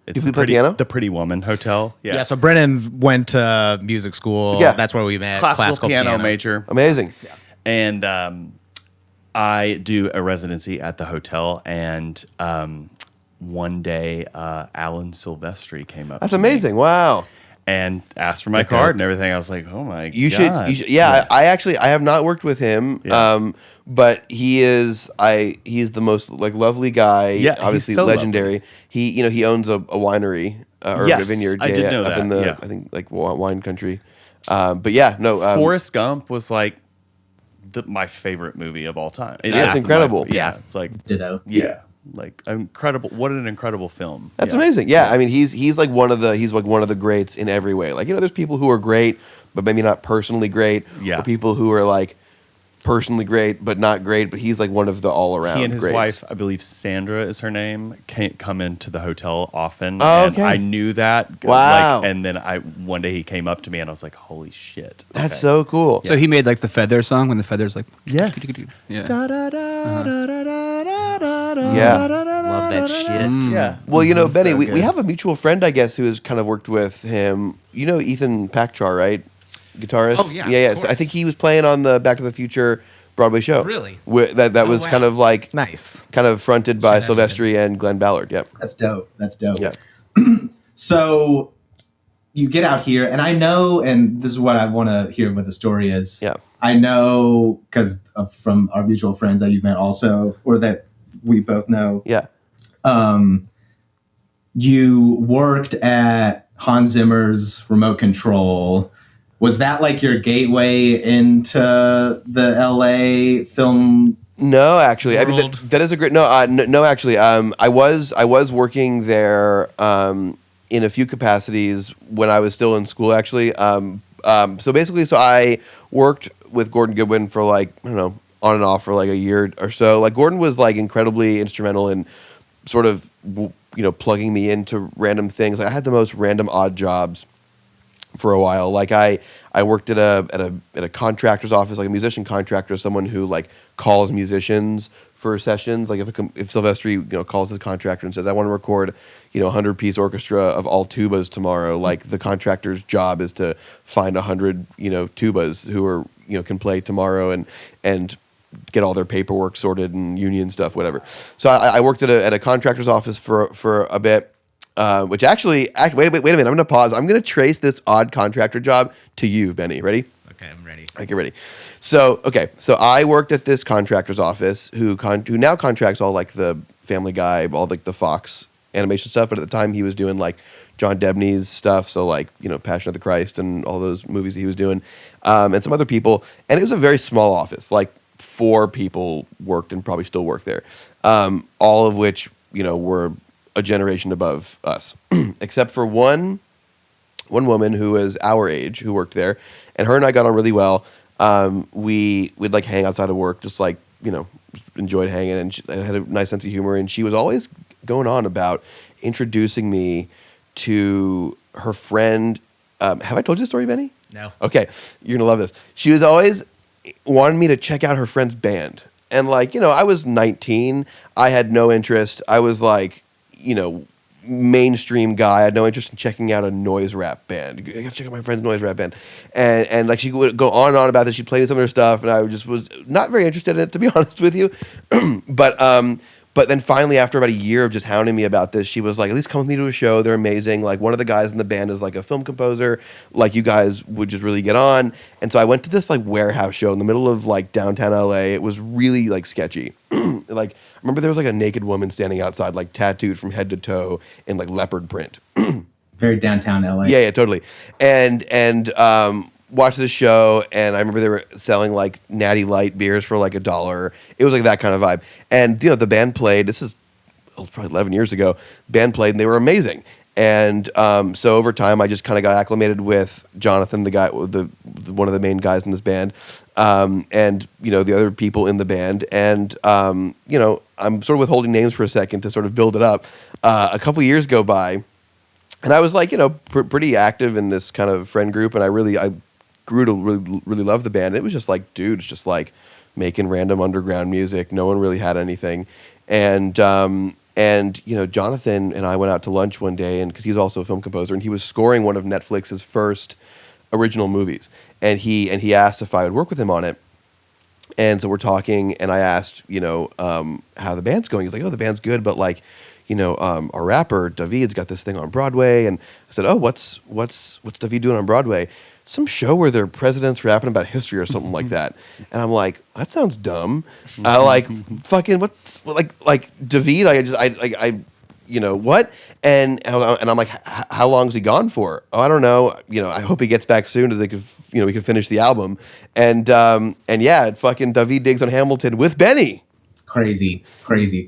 it's You play piano? The Pretty Woman Hotel. Yeah, so Brennan went to music school. Yeah. That's where we met. Classical piano major. Amazing. Yeah. And I do a residency at the hotel, and one day Alan Silvestri came up. That's to me amazing. Wow. and asked for my card and everything. I was like, oh my God. You should. Yeah, I have not worked with him. Yeah. But he's the most like lovely guy. Yeah, obviously he's so legendary. lovely. He owns a winery or Yes, a vineyard. I did know up that. in the Yeah. I think like wine country. But yeah, no. Forrest Gump was like my favorite movie of all time. That's incredible. Yeah, it's like Ditto. Yeah, like incredible. What an incredible film. That's amazing. Yeah, I mean he's like one of the greats in every way. Like there's people who are great but maybe not personally great. Yeah. Or people who are like personally great but not great. But he's like one of the all around. He and his greats. wife, I believe Sandra is her name, can't come into the hotel often. Oh, and okay. I knew that. Wow. And then one day he came up to me and I was like, holy shit. That's so cool. So he made like the Feather song when the Feathers like Yes. yeah. Yeah. Love that shit. Yeah. Well, Benny, So we good. have a mutual friend, I guess, who has kind of worked with him. You know Ethan Pakchar, right? Guitarist? Oh, yeah, Yeah. of So I course. think he was playing on the Back to the Future Broadway show. Really? That was wow. kind of like Nice. kind of fronted by Shenanigan. Silvestri and Glenn Ballard. Yep. That's dope. That's dope. Yeah. So you get out here, and I know, and this is what I want to hear what the story is. Yeah. I know because from our mutual friends that you've met also, or that we both know. Yeah. You worked at Hans Zimmer's Remote Control. Was that like your gateway into the LA film? No, actually, I mean World. that is a great. No, actually, I was working there in a few capacities when I was still in school. Actually, so I worked with Gordon Goodwin for like I don't know on and off for like a year or so. Like Gordon was like incredibly instrumental in sort of plugging me into random things. Like I had the most random odd jobs for a while. Like I worked at a contractor's office, like a musician contractor, someone who like calls musicians for sessions. Like if Silvestri calls his contractor and says, I want to record 100-piece orchestra of all tubas tomorrow. Like the contractor's job is to find 100 tubas who are can play tomorrow and get all their paperwork sorted and union stuff, whatever. So I worked at a contractor's office for a bit. which actually, wait a minute. I'm going to pause. I'm going to trace this odd contractor job to you, Benny. Ready? Okay, I'm ready. All right, get ready. So I worked at this contractor's office who now contracts all like the Family Guy, all like the Fox animation stuff. But at the time, he was doing like John Debney's stuff. So like, Passion of the Christ and all those movies he was doing, and some other people. And it was a very small office. Like 4 people worked and probably still work there, all of which, were a generation above us, except for one woman who was our age who worked there, and her and I got on really well. We'd like hang outside of work, just like, enjoyed hanging, and she had a nice sense of humor, and she was always going on about introducing me to her friend. Have I told you the story, Benny? No. Okay, you're gonna love this. She was always wanting me to check out her friend's band, and like, I was 19, I had no interest. I was like, mainstream guy. I had no interest in checking out a noise rap band. I gotta check out my friend's noise rap band, and like she would go on and on about this. She'd play some of her stuff, and I just was not very interested in it, to be honest with you. But then finally, after about a year of just hounding me about this, she was like, "At least come with me to a show. They're amazing. Like one of the guys in the band is like a film composer. Like you guys would just really get on." And so I went to this like warehouse show in the middle of like downtown LA. It was really like sketchy. Like I remember there was like a naked woman standing outside, like tattooed from head to toe in like leopard print. Very downtown LA. Yeah, totally. And watched the show, and I remember they were selling like Natty Light beers for like $1. It was like that kind of vibe. And the band played. This is probably 11 years ago. Band played, and they were amazing. And so over time, I just kind of got acclimated with Jonathan, the guy, the one of the main guys in this band, and the other people in the band. And I'm sort of withholding names for a second to sort of build it up. A couple years go by, and I was like, pretty active in this kind of friend group, and I grew to really love the band. It was just like dudes just like making random underground music. No one really had anything. And Jonathan and I went out to lunch one day, and because he's also a film composer, and he was scoring one of Netflix's first original movies, and he asked if I would work with him on it. And so we're talking, and I asked, how the band's going. He's like, "Oh, the band's good, but like, our rapper David's got this thing on Broadway." And I said, "Oh, what's David doing on Broadway?" "Some show where their president's rapping about history or something like that." And I'm like, "That sounds dumb." Like fucking what's like David? I what? And I'm like, "How long is he gone for?" "Oh, I don't know. I hope he gets back soon so they could we could finish the album." And yeah, fucking David digs on Hamilton with Benny. Crazy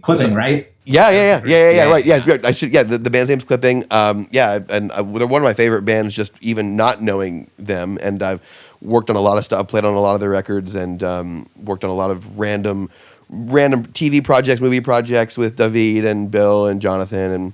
clipping, right? Yeah. Right. Yeah, I should. Yeah, the band's name's Clipping. Yeah, and they're one of my favorite bands. Just even not knowing them, and I've worked on a lot of stuff, played on a lot of their records, and worked on a lot of random TV projects, movie projects with David and Bill and Jonathan.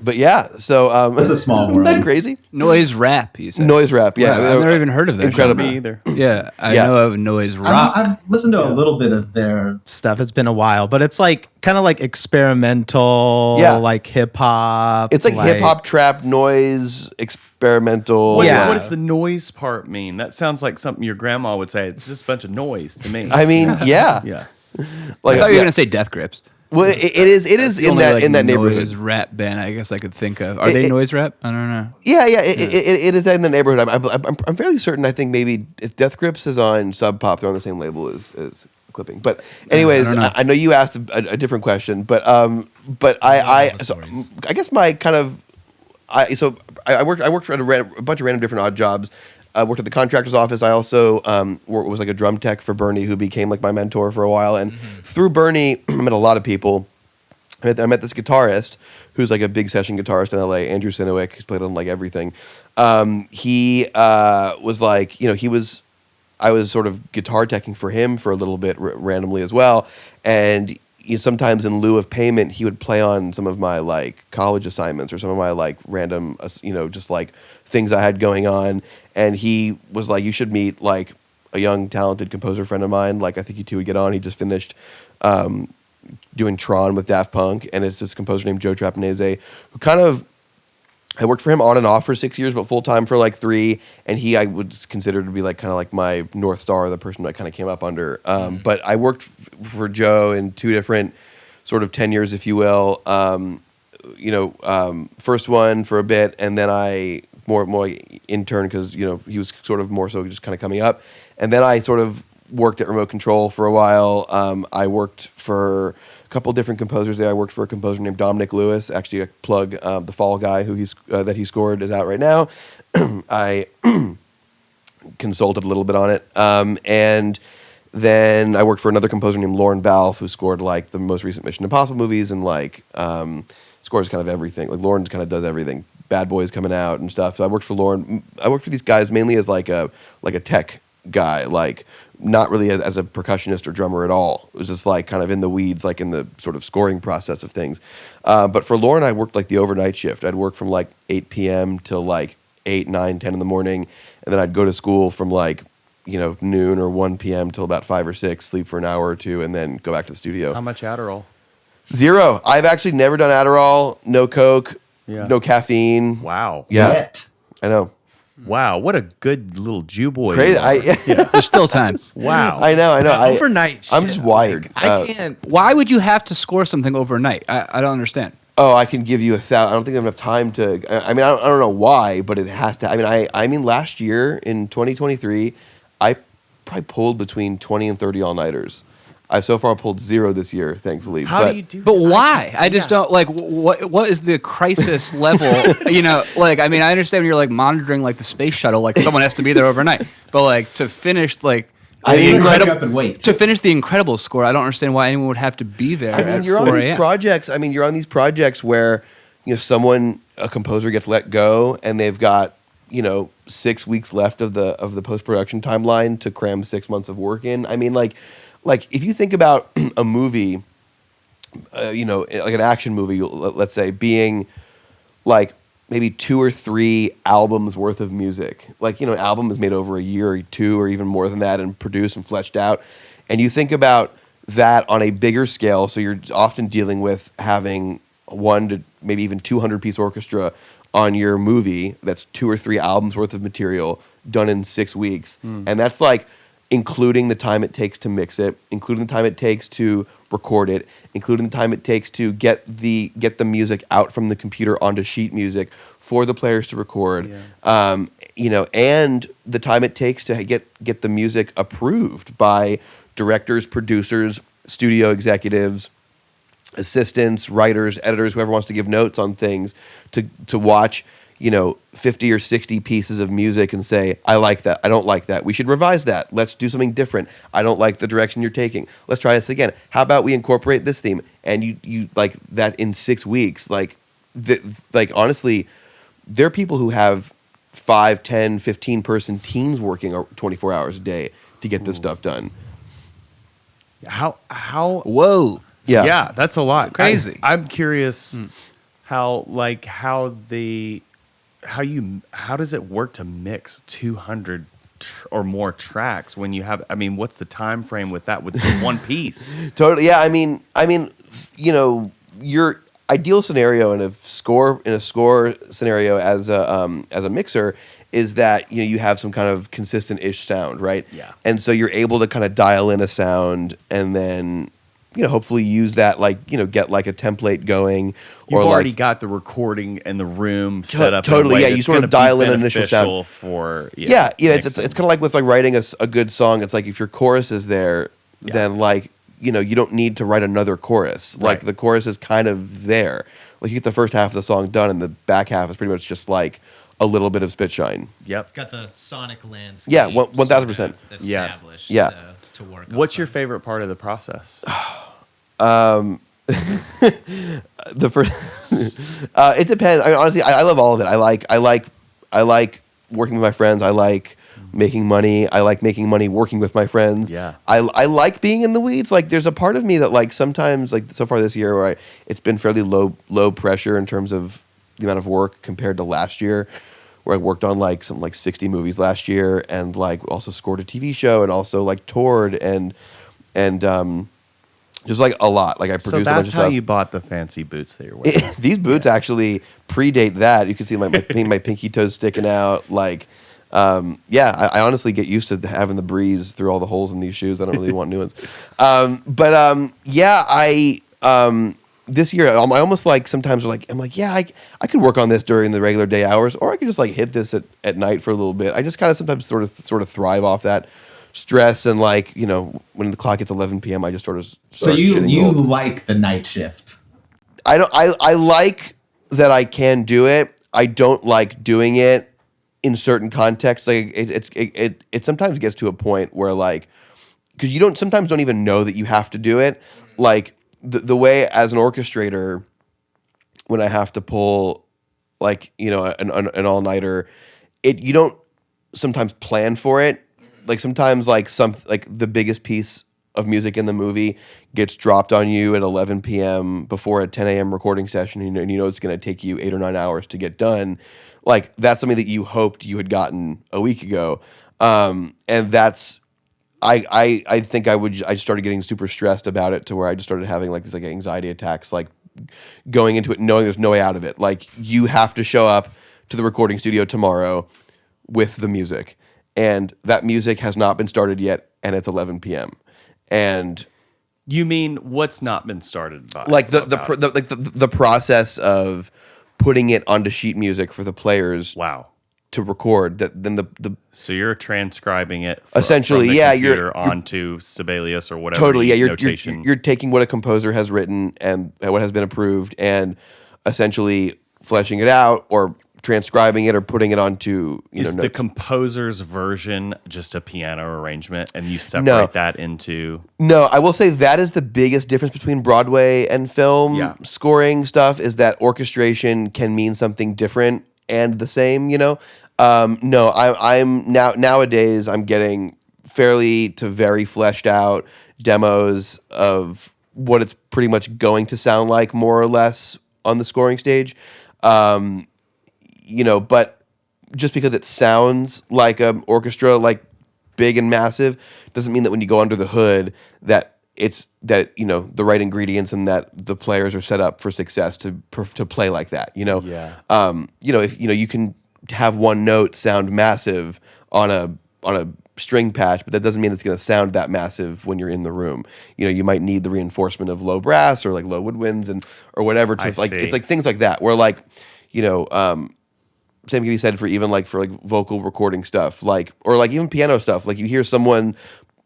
But yeah, so it's a small world. Isn't that crazy? Noise rap, you said. Noise rap, yeah. Wow, I've never even heard of that. Incredible. Me either. Yeah, I know of noise rock. I've listened to a little bit of their Stuff. It's been a while, but it's like kind of like experimental, like hip hop. It's like hip hop, trap, noise, experimental. What Yeah. does the noise part mean? That sounds like something your grandma would say. It's just a bunch of noise to me. I mean, yeah. Yeah. I Like, thought you were gonna say Death Grips. Well, it is in that neighborhood. Noise rap band, I guess I could think of. Are they noise rap? I don't know. Yeah. It is in the neighborhood. I'm fairly certain. I think maybe if Death Grips is on Sub Pop, they're on the same label as Clipping. But anyways, I know you asked a different question, but I guess my kind of I worked for a bunch of random different odd jobs. I worked at the contractor's office. I also was like a drum tech for Bernie, who became like my mentor for a while. And through Bernie, I met a lot of people. I met this guitarist who's like a big session guitarist in LA, Andrew Sinowick, who's played on like everything. He was like, I was sort of guitar teching for him for a little bit randomly as well. And sometimes in lieu of payment, he would play on some of my like college assignments or some of my like random, just like things I had going on. And he was like, "You should meet like a young, talented composer friend of mine. Like, I think you two would get on." He just finished doing Tron with Daft Punk, and it's this composer named Joe Trapanese, who I worked for him on and off for 6 years, but full time for like 3. And I would consider to be like kind of like my North Star, the person I kind of came up under. But I worked for Joe in 2 different sort of tenures, if you will. first one for a bit, and then I more like intern because he was sort of more so just kind of coming up, and then I sort of worked at remote control for a while. I worked for a couple different composers there. I worked for a composer named Dominic Lewis. Actually, I plug the Fall Guy that he scored is out right now. I consulted a little bit on it, and then I worked for another composer named Lauren Balfe, who scored like the most recent Mission Impossible movies and like scores kind of everything. Like Lauren kind of does everything. Bad Boys coming out and stuff. So I worked for Lauren. I worked for these guys mainly as like a tech guy, like not really as a percussionist or drummer at all. It was just like kind of in the weeds, like in the sort of scoring process of things. But for Lauren, I worked like the overnight shift. I'd work from like 8 p.m. till like 8, 9, 10 in the morning, and then I'd go to school from like noon or 1 p.m. till about 5 or 6, sleep for an hour or two, and then go back to the studio. How much Adderall? 0. I've actually never done Adderall, no Coke, Yeah. no caffeine. Wow. Yeah, Yet. I know. Wow. What a good little Jew boy. Crazy. you are. There's still time. Wow. I know. Overnight I'm shit, just wired. I can't. Why would you have to score something overnight? I don't understand. Oh, I can give you 1,000. I don't think I have enough time to. I mean, I don't know why, but it has to. I mean, last year in 2023, I probably pulled between 20 and 30 all-nighters. I've so far pulled 0 this year, thankfully. How do you do? But that? why? I just don't like what is the crisis level? Like I mean, I understand when you're like monitoring like the space shuttle, like someone has to be there overnight. But like to finish like I mean, wake up and wait. to finish the Incredibles score, I don't understand why anyone would have to be there. I mean, at you're 4 on these a.m. projects. I mean, you're on these projects where a composer gets let go, and they've got 6 weeks left of the post production timeline to cram 6 months of work in. I mean, like if you think about a movie, like an action movie, let's say, being like maybe 2 or 3 albums worth of music. Like, an album is made over a year or 2 or even more than that and produced and fleshed out. And you think about that on a bigger scale, so you're often dealing with having 1 to maybe even 200-piece orchestra on your movie that's 2 or 3 albums worth of material done in 6 weeks. And that's like including the time it takes to mix it, including the time it takes to record it, including the time it takes to get the music out from the computer onto sheet music for the players to record, and the time it takes to get the music approved by directors, producers, studio executives, assistants, writers, editors, whoever wants to give notes on things, to watch 50 or 60 pieces of music and say, I like that, I don't like that, we should revise that, let's do something different, I don't like the direction you're taking, let's try this again, how about we incorporate this theme? And you like that in 6 weeks. Like honestly, there are people who have 5, 10, 15 person teams working 24 hours a day to get this stuff done. How? Whoa. Yeah, that's a lot. Crazy. I'm curious how does it work to mix 200 or more tracks when you have? I mean, what's the time frame with that with just one piece? Totally. Yeah. I mean, your ideal scenario in a score scenario as a mixer is that you have some kind of consistent-ish sound, right? Yeah. And so you're able to kind of dial in a sound and then hopefully use that, get like a template going. You've or already got the recording and the room set up. Totally, in a way yeah. that's You sort of gonna dial be in an initial sound. It's it's kind of like with like writing a good song. It's like if your chorus is there, then you don't need to write another chorus. Like Right. the chorus is kind of there. Like you get the first half of the song done, and the back half is pretty much just like a little bit of spit shine. Yep. Got the sonic landscape. Yeah, 1000%. sort of established Yeah. to work What's off your of. favorite part of the process? The first, it depends. I mean, honestly, I love all of it. I like working with my friends. I like making money. I like making money working with my friends. Yeah. I like being in the weeds. Like there's a part of me that like sometimes like so far this year where it's been fairly low pressure in terms of the amount of work compared to last year, where I worked on like some like 60 movies last year and like also scored a TV show and also like toured and just like a lot. Like I produced So a bunch that's of how stuff. you bought the fancy boots that you're wearing. These boots actually predate that. You can see my pinky toes sticking out. Like, I honestly get used to having the breeze through all the holes in these shoes. I don't really want new ones. this year, I almost like sometimes I'm like, yeah, I could work on this during the regular day hours, or I could just like hit this at night for a little bit. I just kind of sometimes sort of thrive off that stress, and like, you know, when the clock hits 11 p.m., I just sort of So you like the night shift? I like that I can do it. I don't like doing it in certain contexts. Like it sometimes gets to a point where like, because you sometimes don't even know that you have to do it. Like the way as an orchestrator, when I have to pull like, you know, an all-nighter, you don't sometimes plan for it. Like sometimes like the biggest piece of music in the movie gets dropped on you at 11 p.m. before a 10 a.m. recording session, and you know it's going to take you 8 or 9 hours to get done. Like that's something that you hoped you had gotten a week ago, and that's I think I started getting super stressed about it to where I just started having like these like anxiety attacks, like going into it knowing there's no way out of it. Like you have to show up to the recording studio tomorrow with the music, and that music has not been started yet, and it's 11 p.m. And you mean what's not been started by? Like the process of putting it onto sheet music for the players. Wow. To record that, then the so you're transcribing it essentially, from the yeah, computer onto Sibelius or whatever. Totally, yeah. You're taking what a composer has written and what has been approved, and essentially fleshing it out or transcribing it or putting it onto Is notes. the composer's version just a piano arrangement, and you separate that into? No, I will say that is the biggest difference between Broadway and film scoring stuff, is that orchestration can mean something different and the same. No, I'm nowadays I'm getting fairly to very fleshed out demos of what it's pretty much going to sound like, more or less, on the scoring stage. But just because it sounds like an orchestra, like big and massive, doesn't mean that when you go under the hood that it's the right ingredients and that the players are set up for success to play like that. If you can have one note sound massive on a string patch, but that doesn't mean it's going to sound that massive when you're in the room. You might need the reinforcement of low brass or like low woodwinds or whatever. It's like things like that where like, same can be said for vocal recording stuff, or even piano stuff. Like you hear someone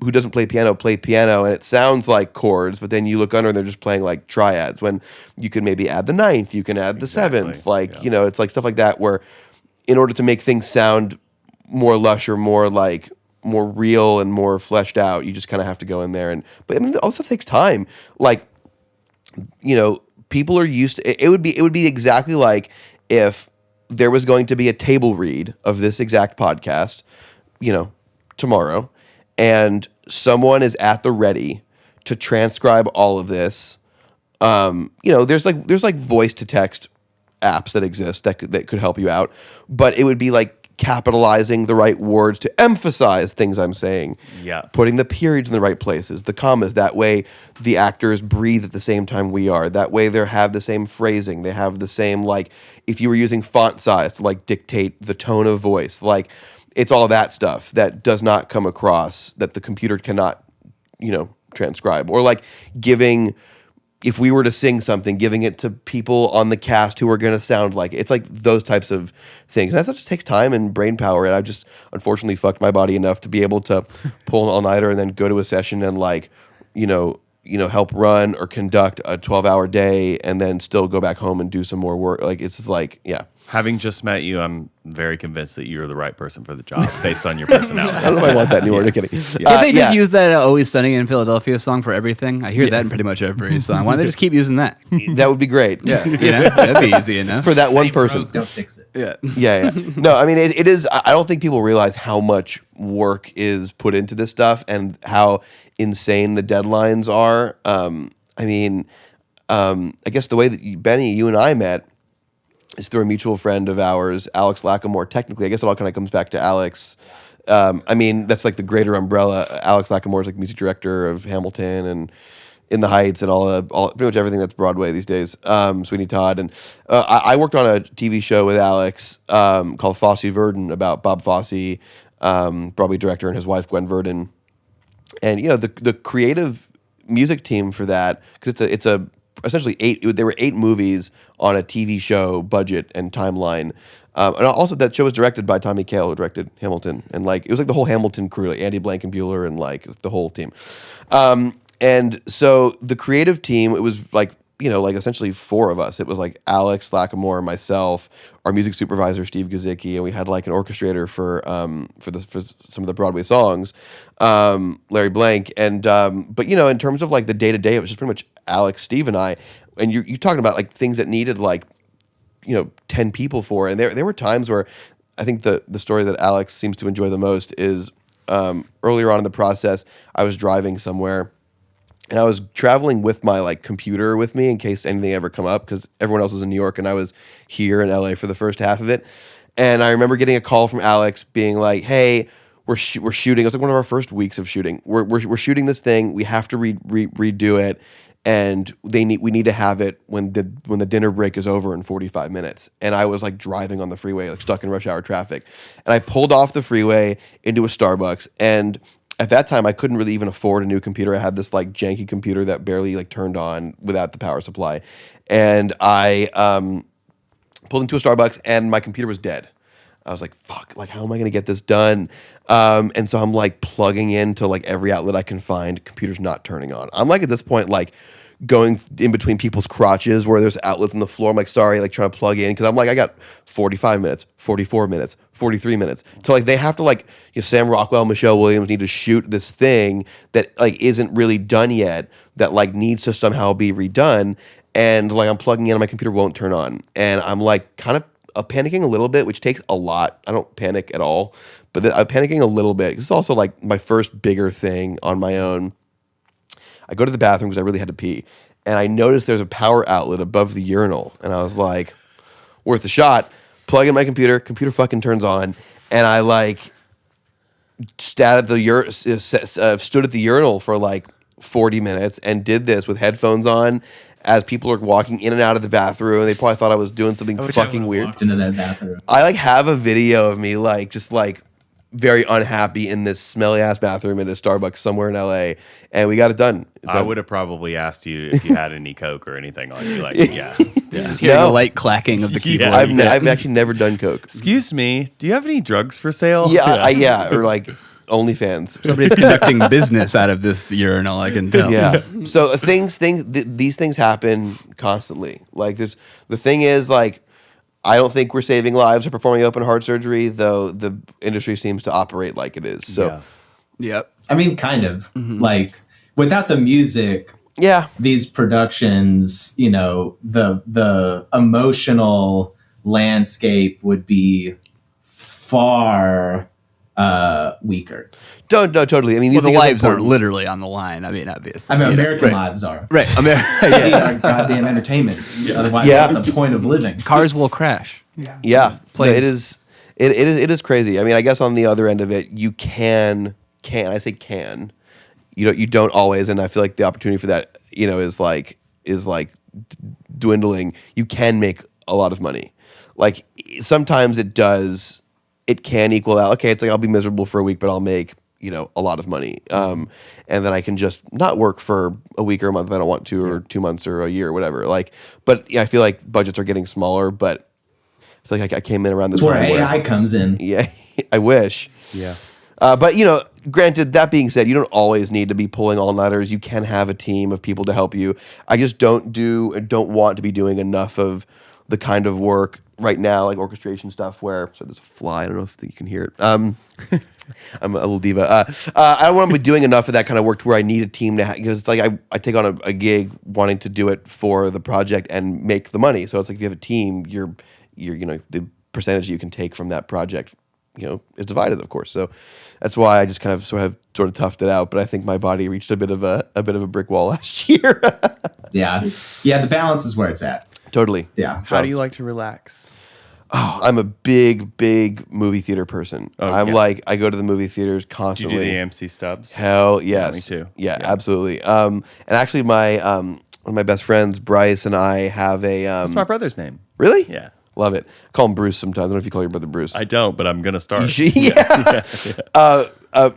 who doesn't play piano and it sounds like chords, but then you look under and they're just playing like triads, when you can maybe add the ninth, you can add the seventh, it's like stuff like that, where in order to make things sound more lush or more real and more fleshed out, you just kind of have to go in there. But I mean, all this stuff takes time. Like, people are used to it. Would be exactly like if there was going to be a table read of this exact podcast, tomorrow, and someone is at the ready to transcribe all of this. There's like voice to text apps that exist that could help you out, but it would be like capitalizing the right words to emphasize things I'm saying. Yeah. Putting the periods in the right places, the commas. That way the actors breathe at the same time we are. That way they have the same phrasing. They have the same, like, if you were using font size to like dictate the tone of voice. Like, it's all that stuff that does not come across, that the computer cannot, transcribe. Or like if we were to sing something, giving it to people on the cast who are going to sound like it. It's like those types of things. And that just takes time and brain power. And I've just unfortunately fucked my body enough to be able to pull an all-nighter and then go to a session and help run or conduct a 12-hour day and then still go back home and do some more work. Like, it's just like, yeah. Having just met you, I'm very convinced that you're the right person for the job based on your personality. I don't know if I want that anymore. No kidding. Can't they just use that Always Sunny in Philadelphia song for everything? I hear that in pretty much every song. Why don't they just keep using that? That would be great. Yeah, that'd be easy enough. For that one person. Don't fix it. Yeah. Yeah. No, I mean, it is. I don't think people realize how much work is put into this stuff and how insane the deadlines are. I guess the way that Benny, you and I met is through a mutual friend of ours, Alex Lackamore. Technically, I guess it all kind of comes back to Alex. That's like the greater umbrella. Alex Lackamore is like music director of Hamilton and In the Heights and all pretty much everything that's Broadway these days. Sweeney Todd, and I worked on a TV show with Alex called Fosse, Verdon, about Bob Fosse, Broadway director, and his wife Gwen Verdon. And the creative music team for that, because it's a essentially there were 8 movies on a TV show budget and timeline. And also that show was directed by Tommy Kail, who directed Hamilton, and like it was like the whole Hamilton crew, like Andy Blankenbuehler and like the whole team. And so the creative team, it was like, you know, like essentially 4 of us. It was like Alex Lacamoire, myself, our music supervisor Steve Gazicki, and we had like an orchestrator for some of the Broadway songs, Larry Blank. And but you know, in terms of like the day to day, it was just pretty much Alex, Steve, and I. And you're talking about like things that needed like, you know, 10 people for. And there were times where I think the story that Alex seems to enjoy the most is earlier on in the process, I was driving somewhere. And I was traveling with my like computer with me in case anything ever come up, because everyone else was in New York and I was here in LA for the first half of it. And I remember getting a call from Alex being like, "Hey, we're shooting." It was like one of our first weeks of shooting. We're shooting this thing. We have to redo it, and we need to have it when the dinner break is over in 45 minutes. And I was like driving on the freeway, like stuck in rush hour traffic. And I pulled off the freeway into a Starbucks, and at that time, I couldn't really even afford a new computer. I had this like janky computer that barely like turned on without the power supply, and I pulled into a Starbucks and my computer was dead. I was like, "Fuck! Like, how am I gonna get this done?" And so I'm like plugging into like every outlet I can find. Computer's not turning on. I'm like at this point like going in between people's crotches where there's outlets on the floor. I'm like, sorry, like trying to plug in because I'm like, I got 45 minutes, 44 minutes, 43 minutes. So like they have to like, you know, Sam Rockwell, Michelle Williams need to shoot this thing that like isn't really done yet that like needs to somehow be redone. And like I'm plugging in and my computer won't turn on. And I'm like kind of panicking a little bit, which takes a lot. I don't panic at all, but I'm panicking a little bit. It's also like my first bigger thing on my own. I go to the bathroom because I really had to pee, and I noticed there's a power outlet above the urinal, and I was like, worth a shot. Plug in my computer fucking turns on, and I like stood at the urinal for like 40 minutes and did this with headphones on as people are walking in and out of the bathroom, and they probably thought I was doing something fucking weird. Walked into that bathroom. I like have a video of me like just like very unhappy in this smelly ass bathroom in a Starbucks somewhere in LA, and we got it done. I would have probably asked you if you had any Coke or anything on you. Like, yeah. Just hearing the light clacking of the keyboard. I've actually never done Coke. Excuse me, do you have any drugs for sale? Yeah, or like OnlyFans. Somebody's conducting business out of this urinal, I can tell. Yeah. So these things happen constantly. Like the thing is like, I don't think we're saving lives or performing open heart surgery, though the industry seems to operate like it is. So, Yep. I mean, kind of. Like, without the music, yeah, these productions, you know, the emotional landscape would be far weaker. No, totally. I mean, Well, the music is lives aren't important. literally on the line. I mean, obviously. I mean, you know, American right. lives are. Right. These are goddamn entertainment. Otherwise, Yeah. what's the point of living? Cars will crash. Yeah, no, Planes. it is crazy. I mean, I guess on the other end of it, you can I say can, you don't always, and I feel like the opportunity for that, you know, is like dwindling. You can make a lot of money. Like sometimes it can equal out. Okay, it's like I'll be miserable for a week, but I'll make, you know, a lot of money. And then I can just not work for a week or a month if I don't want to, or 2 months or a year or whatever. Like, but yeah, I feel like budgets are getting smaller, but I feel like I came in around this That's where time AI comes in. yeah, I wish. Yeah. But, you know, granted, that being said, you don't always need to be pulling all-nighters. You can have a team of people to help you. I just don't want to be doing enough of the kind of work right now, like orchestration stuff where, so there's a fly, I don't know if you can hear it. I'm a little diva. I don't want to be doing enough of that kind of work to where I need a team to because it's like I take on a gig wanting to do it for the project and make the money. So it's like if you have a team, you're you know, the percentage you can take from that project, you know, is divided, of course. So that's why I just kind of sort of toughed it out. But I think my body reached a bit of a brick wall last year. Yeah. The balance is where it's at. Totally. Yeah. How do you like to relax? Oh, I'm a big movie theater person. Oh, like, I go to the movie theaters Do you constantly. do the AMC stubs? Hell yes. Me too. Yeah, absolutely. And actually my one of my best friends, Bryce, and I have a That's my brother's name. really? Yeah. Love it. Call him Bruce sometimes. I don't know if you call your brother Bruce. I don't, but I'm gonna start. Yeah.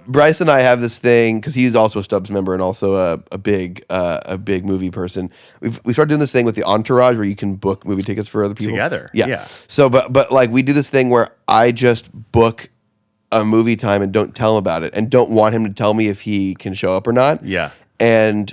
Bryce and I have this thing because he's also a Stubbs member and also a big movie person. We started doing this thing with the Entourage where you can book movie tickets for other people Together. Yeah. Yeah. So, but like we do this thing where I just book a movie time and don't tell him about it and don't want him to tell me if he can show up or not. Yeah. And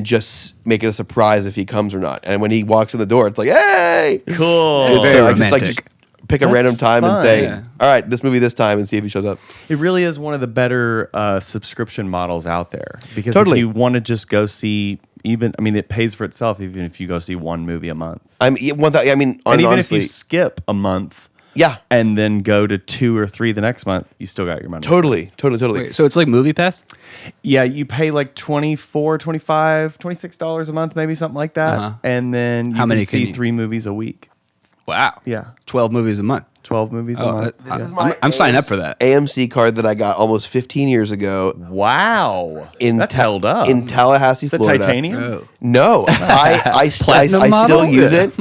just make it a surprise if he comes or not. And when he walks in the door, it's like, hey, Cool. It's very so I just romantic. pick a random time and fun. say, Yeah. all right, this movie this time, and see if he shows up. It really is one of the better subscription models out there because Totally. if you want to just go see, it pays for itself even if you go see one movie a month. And even if honestly, you skip a month, yeah, and then go to 2 or 3 the next month, you still got your money. totally. Wait, so it's like Movie Pass? Yeah, you pay like $24, $25, $26 a month, maybe something like that, and then you How many can see can you- 3 movies a week. Wow. Yeah, 12 movies a month. 12 movies a month. This is my I'm signing up for that. AMC card that I got almost 15 years ago Wow, that's held up. in Tallahassee, Is that Florida. titanium? Oh. No, I Platinum still model? use it,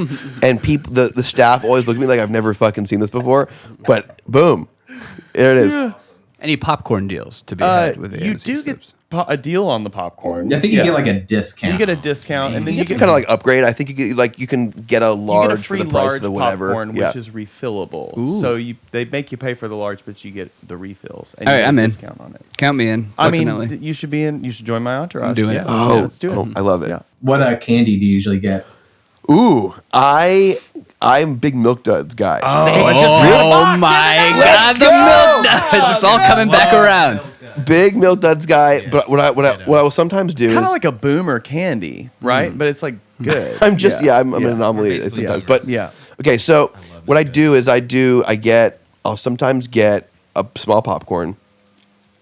and people the staff always look at me like I've never fucking seen this before. But boom, there it is. Any popcorn deals to be had with the You AMC do subs? get a deal on the popcorn. I think you get like a discount. You get a discount, and then You you get some get kind of like upgrade. I think you can get a you large get a free for the price large of the whatever. popcorn, Yeah. which is refillable. So they make you pay for the large, but you get the refills. And All you right, get I'm a in. discount on it. Count me in. I Definitely. mean, you should be in. You should join my entourage. I'm doing yeah. it. Yeah, let's do it. I love it. Yeah. What candy do you usually get? Ooh, I'm a big Milk Duds guy. Oh my God, the milk duds! It's all coming back around. Big Milk Duds guy. But what I will sometimes do Kind is of like a boomer candy, right? But it's like good. I'm an anomaly Basically, sometimes. yeah. But Yeah. Okay, so what I do is I'll sometimes get a small popcorn.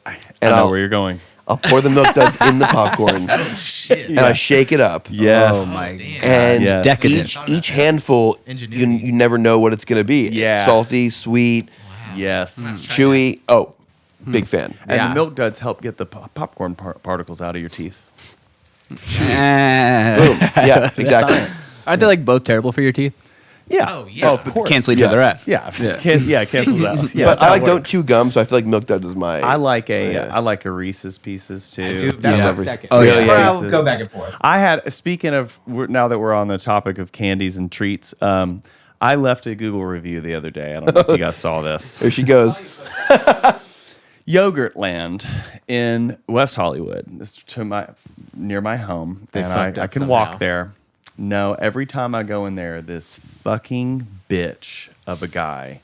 I And know I'll- where you're going. I'll pour the Milk Duds in the popcorn and I shake it up. Yes. Oh my Damn. And Yes. Decadent. each handful, Ingenuity. you never know what it's going to be. Yeah. Salty, sweet, Yes. chewy. Oh, big fan. And Yeah. the milk duds help get the popcorn particles out of your teeth. Boom. Yeah, exactly. Aren't they like both terrible for your teeth? Yeah. Oh, yeah. of course. Cancel each Yeah. other out. Yeah. It cancels out. Yeah, But that's I how it don't works. chew gum, so I feel like Milk Duds is my. I like Yeah. I like a Reese's Pieces too. do. That's Yeah. my Lovers. second. Oh, yeah. Really? Yeah. I'll go back and forth. I had, speaking of, now that we're on the topic of candies and treats, I left a Google review the other day. I don't know if you guys saw this. There she goes. Yogurtland in West Hollywood. This is near my home. They and fucked I up can somehow. walk there. No, every time I go in there, this fucking bitch of a guy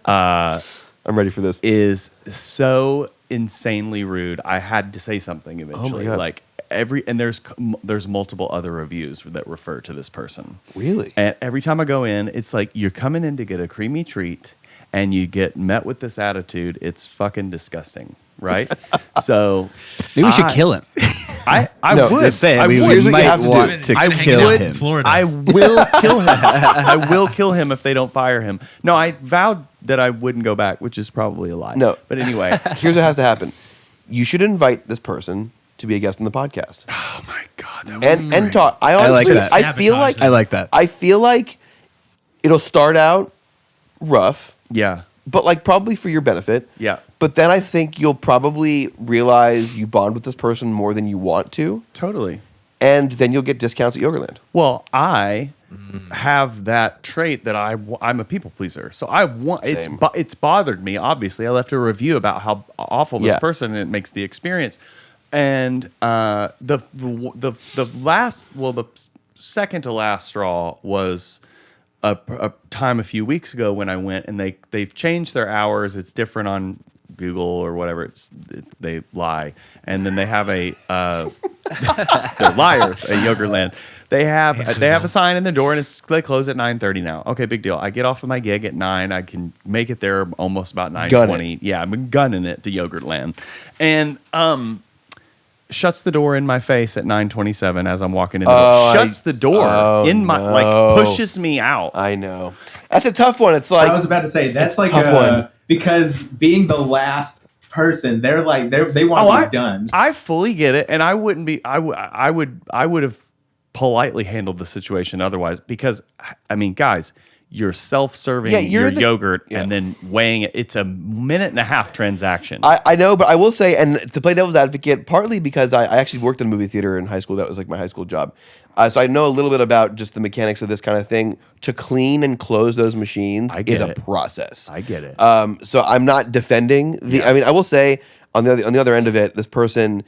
I'm ready for this. is so insanely rude. I had to say something eventually. God. Like there's multiple other reviews that refer to this person. Really? And every time I go in, it's like you're coming in to get a creamy treat and you get met with this attitude. It's fucking disgusting, right? So Maybe we should kill him. I No, would Just saying, I we would. Here's what you might have to do. want to I kill would- him. Florida. I will kill him. I will kill him if they don't fire him. No, I vowed that I wouldn't go back, which is probably a lie. No. But anyway. Here's what has to happen. You should invite this person to be a guest on the podcast. Oh my God. And talk. I like honestly, that. I feel like Sabotage I like that. I feel like it'll start out rough, Yeah. but like probably for your benefit. Yeah. But then I think you'll probably realize you bond with this person more than you want to, Totally. and then you'll get discounts at Yogurland. Well, I have that trait that I'm a people pleaser. So I want Same. it's bothered me. Obviously, I left a review about how awful this Yeah. person and it makes the experience. And the second to last straw was a time a few weeks ago when I went, and they've changed their hours. It's different on Google or whatever. They lie, and then they have a they're liars at Yogurtland. They have a sign in the door, and they close at 9:30 now. Okay, big deal. I get off of my gig at 9. I can make it there almost about 9:20. Yeah, I'm gunning it to Yogurtland, and shuts the door in my face at 9:27 as I'm walking in the door. Shuts the door in my pushes me out. I know. That's a tough one. It's like I was about to say that's like tough one. because being the last person, they're like they want to be done. I fully get it, and I wouldn't be. I would have politely handled the situation otherwise, because I mean, guys, you're self-serving Yeah, your the- yogurt yeah. and then weighing it. It's a 1.5-minute transaction. I know, but I will say, and to play devil's advocate, partly because I actually worked in a movie theater in high school. That was like my high school job. So I know a little bit about just the mechanics of this kind of thing. To clean and close those machines I get is a it. process. I get it. So I'm not defending the. I mean, I will say on the other end of it, this person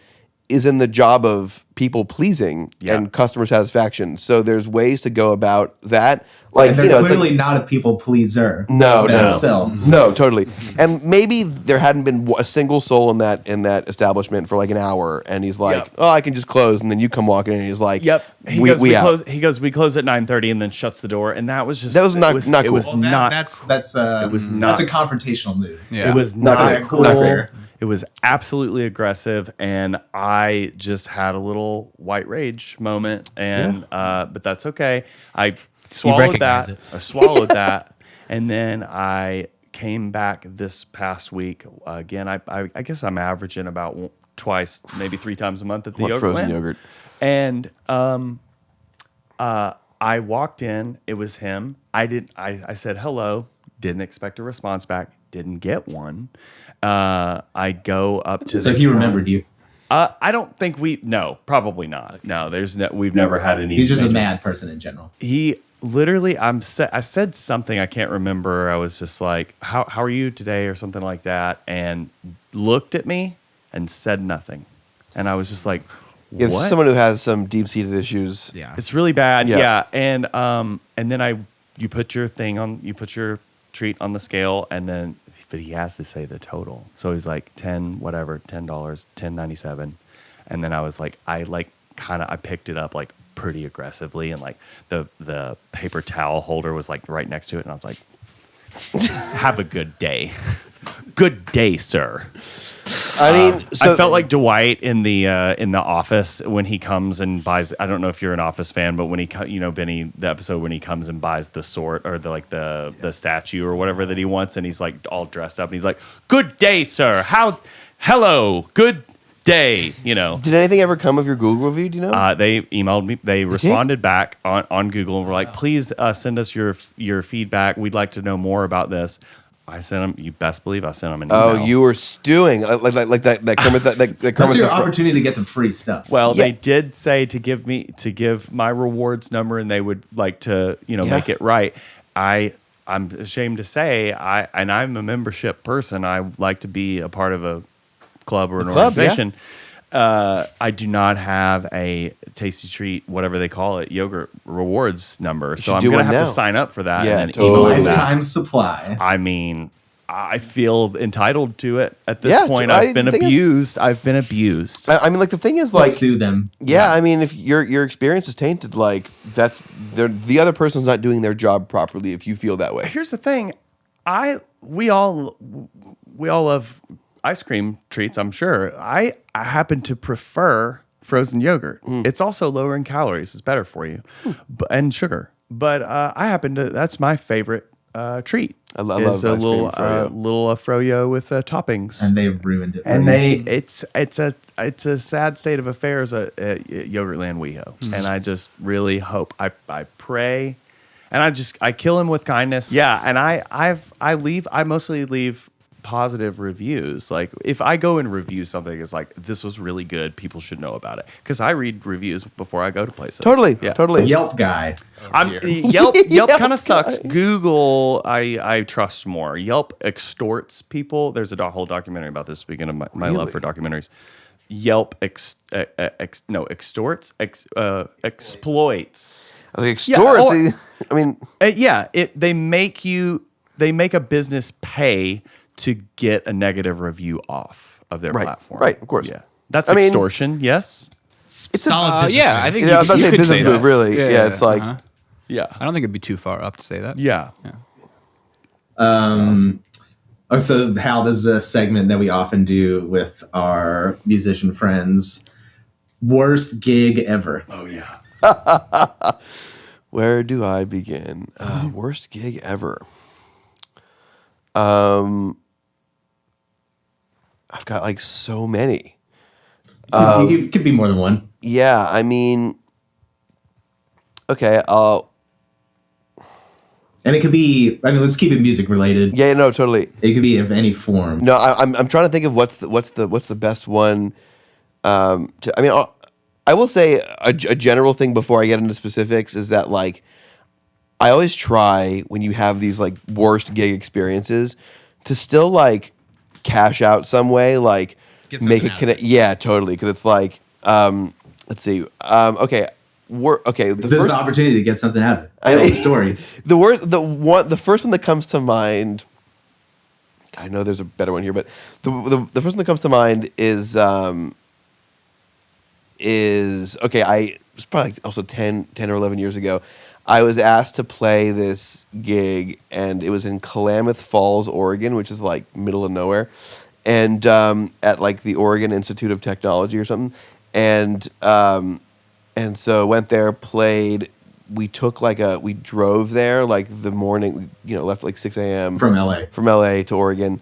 is in the job of people pleasing Yeah. and customer satisfaction. So there's ways to go about that. Like And they're it's clearly like, not a people pleaser. No, no. themselves. no, totally. And maybe there hadn't been a single soul in that establishment for like an hour, and he's like, Yep. "Oh, I can just close." And then you come walking in, and he's like, Yep. He we, goes, we we out." close. He goes, we close at 9:30, and then shuts the door. And that was just That was not- not It cool. was Well, not. That's That's was not- that's a confrontational move. Yeah. It was Not not, great. cool. Not great. It was absolutely aggressive, and I just had a little white rage moment. And but that's okay. I swallowed recognize that. it. I swallowed that, and then I came back this past week. Again, I guess I'm averaging about twice, maybe 3 times a month at the Want yogurt frozen land. yogurt. And I walked in. It was him. I said hello. Didn't expect a response back. Didn't get one. I go up to. So the he counter. remembered you. I don't think no, probably not. No, we've never had any. He's just a major- mad person in general. He literally, I said something I can't remember. I was just like, how are you today or something like that, and looked at me and said nothing, and I was just like, It's what? someone who has some deep-seated issues. yeah. It's really bad. Yeah. Yeah. And then you put your treat on the scale, and then but he has to say the total. So he's like $10, $10.97. And then I was like, I picked it up like pretty aggressively, and like the paper towel holder was like right next to it, and I was like, have a good day. Good day, sir. I mean, so I felt like Dwight in the Office when he comes and buys. I don't know if you're an Office fan, but when Benny, the episode when he comes and buys the sword or the statue or whatever that he wants, and he's like all dressed up, and he's like, "Good day, sir. Hello, good day." Did anything ever come of your Google review? Do you know? They emailed me. They responded back on Google and were like, "Please send us your feedback. We'd like to know more about this." I sent them. You best believe I sent them an email. Oh, you were stewing like that Kermit that That's Kermit your the opportunity to get some free stuff. Well, Yeah. they did say to give my rewards number, and they would like to make it right. I'm ashamed to say I'm a membership person. I like to be a part of a club or an club, yeah. organization. I do not have a Tasty Treat, whatever they call it, yogurt rewards number. So should I'm do gonna one have now. to sign up for that. Yeah, and then totally. email that. Lifetime supply. I mean, I feel entitled to it at this Yeah, point. I- I've been the thing is- abused. I've been abused. I mean, like the thing is, like, Sue them. yeah, I mean, if your experience is tainted, like the other person's not doing their job properly. If you feel that way, Here's the thing, we all love ice cream treats. I'm sure. I happen to prefer frozen yogurt. It's also lower in calories. It's better for you, and sugar. But I happen to. That's my favorite treat. I love is a ice cream little froyo. little froyo with toppings. And they've ruined it. And for you. it's a sad state of affairs at Yogurtland WeHo, and I just really hope I pray, and I kill him with kindness. Yeah, and I mostly leave positive reviews. Like if I go and review something, it's like this was really good. People should know about it because I read reviews before I go to places. totally. Yelp guy. Yelp kind of sucks. Google, I trust more. Yelp extorts people. There's a whole documentary about this. Speaking of my love for documentaries, Yelp extorts, exploits. I was like, extorts. I mean, They make a business pay to get a negative review off of their Right, platform. right, of course. Yeah, that's I mean- extortion. Yes. Solid business. yeah, move. I think yeah, I was about to you say could business that. move. Really, yeah, it's like. Yeah. I don't think it'd be too far up to say that. Yeah. So Hal, this is a segment that we often do with our musician friends. Worst gig ever. Oh yeah. Where do I begin? Worst gig ever. I've got like so many. It could be more than one. Yeah, I mean, Okay. And it could be. I mean, let's keep it music related. Yeah. No. Totally. It could be of any form. No. I'm trying to think of what's the best one. I will say a general thing before I get into specifics is that like I always try when you have these like worst gig experiences to still like cash out some way, like Get make something it out of connect. it. Yeah, totally. Because it's like, let's see. Okay, okay. There's the opportunity to get something out of it. Tell the story. The first one that comes to mind. I know there's a better one here, but the first one that comes to mind is okay. I was probably also 10 or 11 years ago. I was asked to play this gig, and it was in Klamath Falls, Oregon, which is like middle of nowhere, and at like the Oregon Institute of Technology or something, and so went there, played. We drove there like the morning, left like 6 a.m. From LA. From LA to Oregon,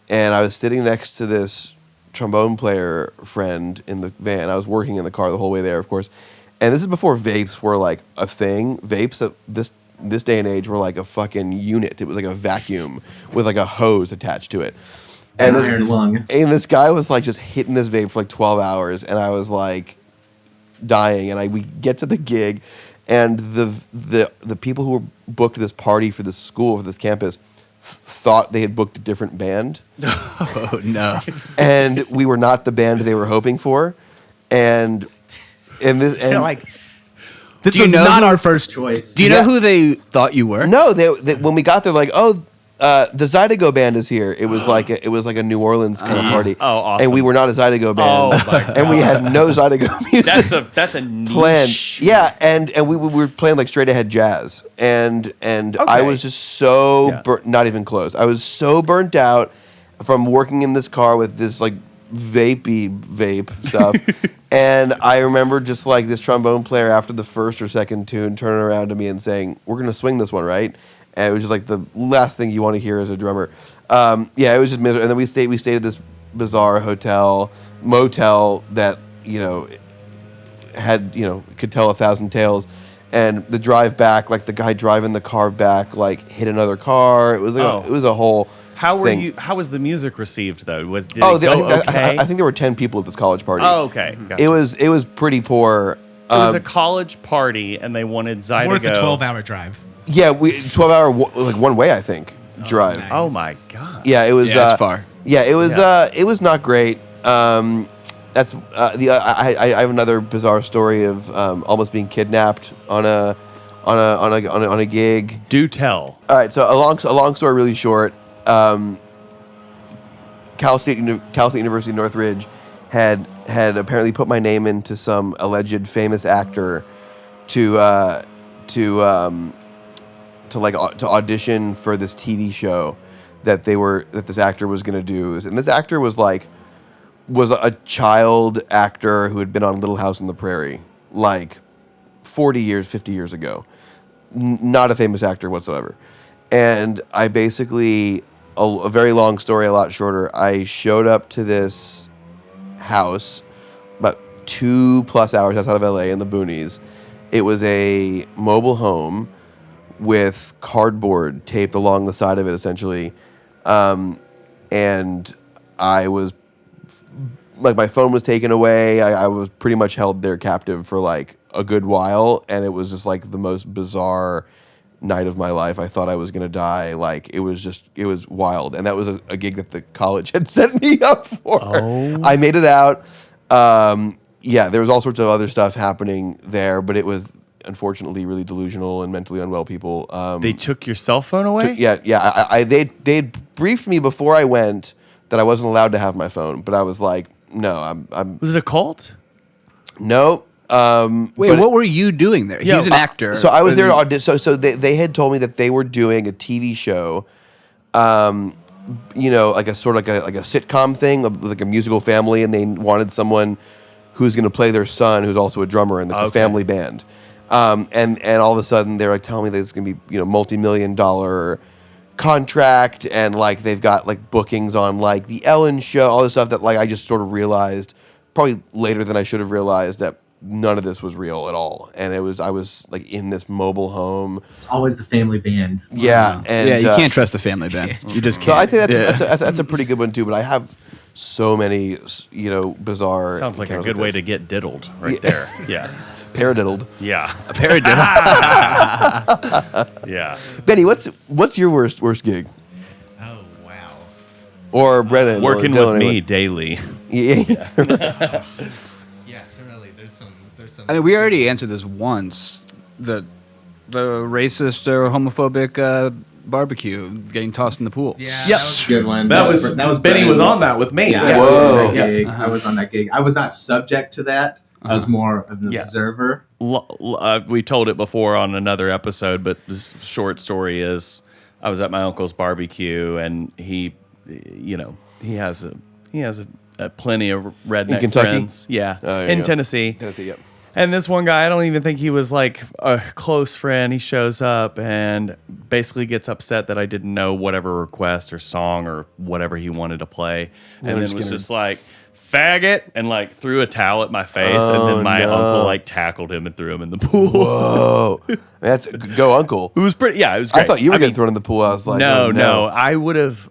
and I was sitting next to this trombone player friend in the van. I was working in the car the whole way there, of course. And this is before vapes were like a thing. Vapes at this day and age were like a fucking unit. It was like a vacuum with like a hose attached to it. And Iron lung. And this guy was like just hitting this vape for like 12 hours, and I was like dying. And we get to the gig, and the people who were booked this party for this school, for this campus, thought they had booked a different band. Oh no! And we were not the band they were hoping for, and This you was know not who- our first choice. Do you know who they thought you were? no, they when we got there, like, oh, the Zydeco band is here. It was like a New Orleans kind of party. Oh, awesome. And we were not a Zydeco band. Oh, my And we had no Zydeco music. That's a niche. planned. Yeah, and we were playing like straight ahead jazz, and I was just so not even close. I was so burnt out from working in this car with this like vape stuff. And I remember just like this trombone player after the first or second tune turning around to me and saying, "We're gonna swing this one, right?" And it was just like the last thing you want to hear as a drummer. Yeah, it was just miserable. And then we stayed at this bizarre motel that had could tell 1,000 tales. And the drive back, like the guy driving the car back, like hit another car. It was like it was a whole. How thing. was the music received though? Did it go okay? I think there were 10 people at this college party. Oh, okay. Gotcha. It was pretty poor. It was a college party, and they wanted Zydeco. Worth a 12-hour drive. Yeah, 12-hour like one way, I think, drive. nice. Oh my god. Yeah, it was. Yeah, it's far. Yeah, it was. It was not great. That's I have another bizarre story of almost being kidnapped on a gig. Do tell. All right, so a long story really short. Cal State University Northridge had apparently put my name into some alleged famous actor to audition for this TV show that this actor was going to do. And this actor was a child actor who had been on Little House on the Prairie like 50 years ago. Not a famous actor whatsoever. And I basically, a very long story, a lot shorter, I showed up to this house about 2+ hours outside of LA in the boonies. It was a mobile home with cardboard taped along the side of it, essentially. And I was, like, my phone was taken away. I was pretty much held there captive for, like, a good while. And it was just, like, the most bizarre night of my life. I thought I was going to die. Like, it was wild. And that was a gig that the college had set me up for. Oh. I made it out. Yeah, there was all sorts of other stuff happening there, but it was unfortunately really delusional and mentally unwell people. They took your cell phone away? They'd briefed me before I went that I wasn't allowed to have my phone, but I was like, no, I'm Was it a cult? no. Wait, what were you doing there? He's an actor. So I was there to audition. So they had told me that they were doing a TV show, like a sort of like a sitcom thing, like a musical family, and they wanted someone who's going to play their son, who's also a drummer in the family band. And all of a sudden they're like telling me that it's going to be multi-million-dollar contract, and like they've got like bookings on like the Ellen show, all this stuff that like I just sort of realized probably later than I should have realized that none of this was real at all, and I was like in this mobile home. It's always the family band. Yeah, and you can't trust a family band. You just So can't. I think that's a pretty good one too. But I have so many bizarre. Sounds like a encounters good like way this. to get diddled right there. Yeah. Paradiddled. Yeah. A paradiddle. Yeah. Benny, what's your worst gig? Oh wow. Or Brennan? Working or Dylan, with or me daily. Yeah. Yeah, certainly. There's some. I mean, we already answered this once. The racist or homophobic barbecue getting tossed in the pool. Yeah. Yep. That was Good one. That was Benny Brennan's. was on that with me. Yeah, Yeah. I was on Whoa. that gig. I was on that gig. I was not subject to that. I was more of an Yeah. observer. We told it before on another episode, but this short story is I was at my uncle's barbecue and he has plenty of redneck In Kentucky? friends. Yeah. Oh, there you in go. Tennessee. Yep. And this one guy, I don't even think he was like a close friend. He shows up and basically gets upset that I didn't know whatever request or song or whatever he wanted to play. And then was Skinner. just like, faggot, and like threw a towel at my face. And Oh, then my no. uncle like tackled him and threw him in the pool. Whoa, that's go uncle. It was pretty, yeah, it was great. I thought you were getting mean, thrown in the pool. I was like, no, oh, no.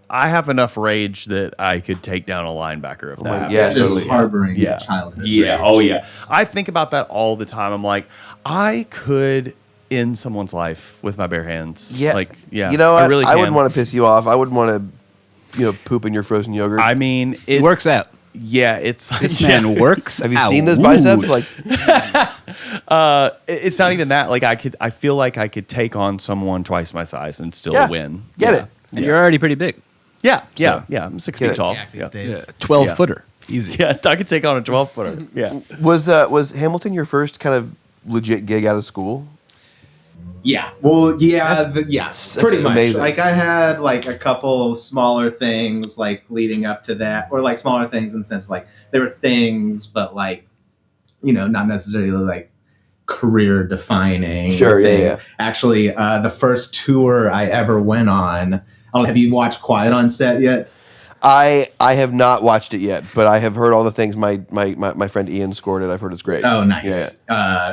I have enough rage that I could take down a linebacker if that happened. yeah, Just totally. harboring Yeah. childhood. Yeah. rage. Oh, yeah. I think about that all the time. I'm like, I could end someone's life with my bare hands. Yeah, Like, yeah. You know what? I really I can. wouldn't want to piss you off. I wouldn't want to, poop in your frozen yogurt. I mean, it Works out. Yeah, it's This man works. Have you out. seen those Ooh. biceps? Like, It's not even that. Like, I feel like I could take on someone twice my size and still yeah, win. Get Yeah. it? And you're already pretty big. Yeah, yeah, So- yeah. I'm 6 Get feet it. tall. Jack these Yeah. days. 12-footer. Easy. Yeah, I could take on a 12-footer. Yeah. Was Hamilton your first kind of legit gig out of school? Yeah. Well, yeah, yes, pretty much. amazing. Like I had like a couple smaller things like leading up to that, or like smaller things in the sense of like there were things, but like not necessarily like career defining. Sure, yeah, things. yeah. Actually, the first tour I ever went on. Oh, have you watched Quiet on Set yet? I have not watched it yet, but I have heard all the things my friend Ian scored it. I've heard it's great. Oh, nice.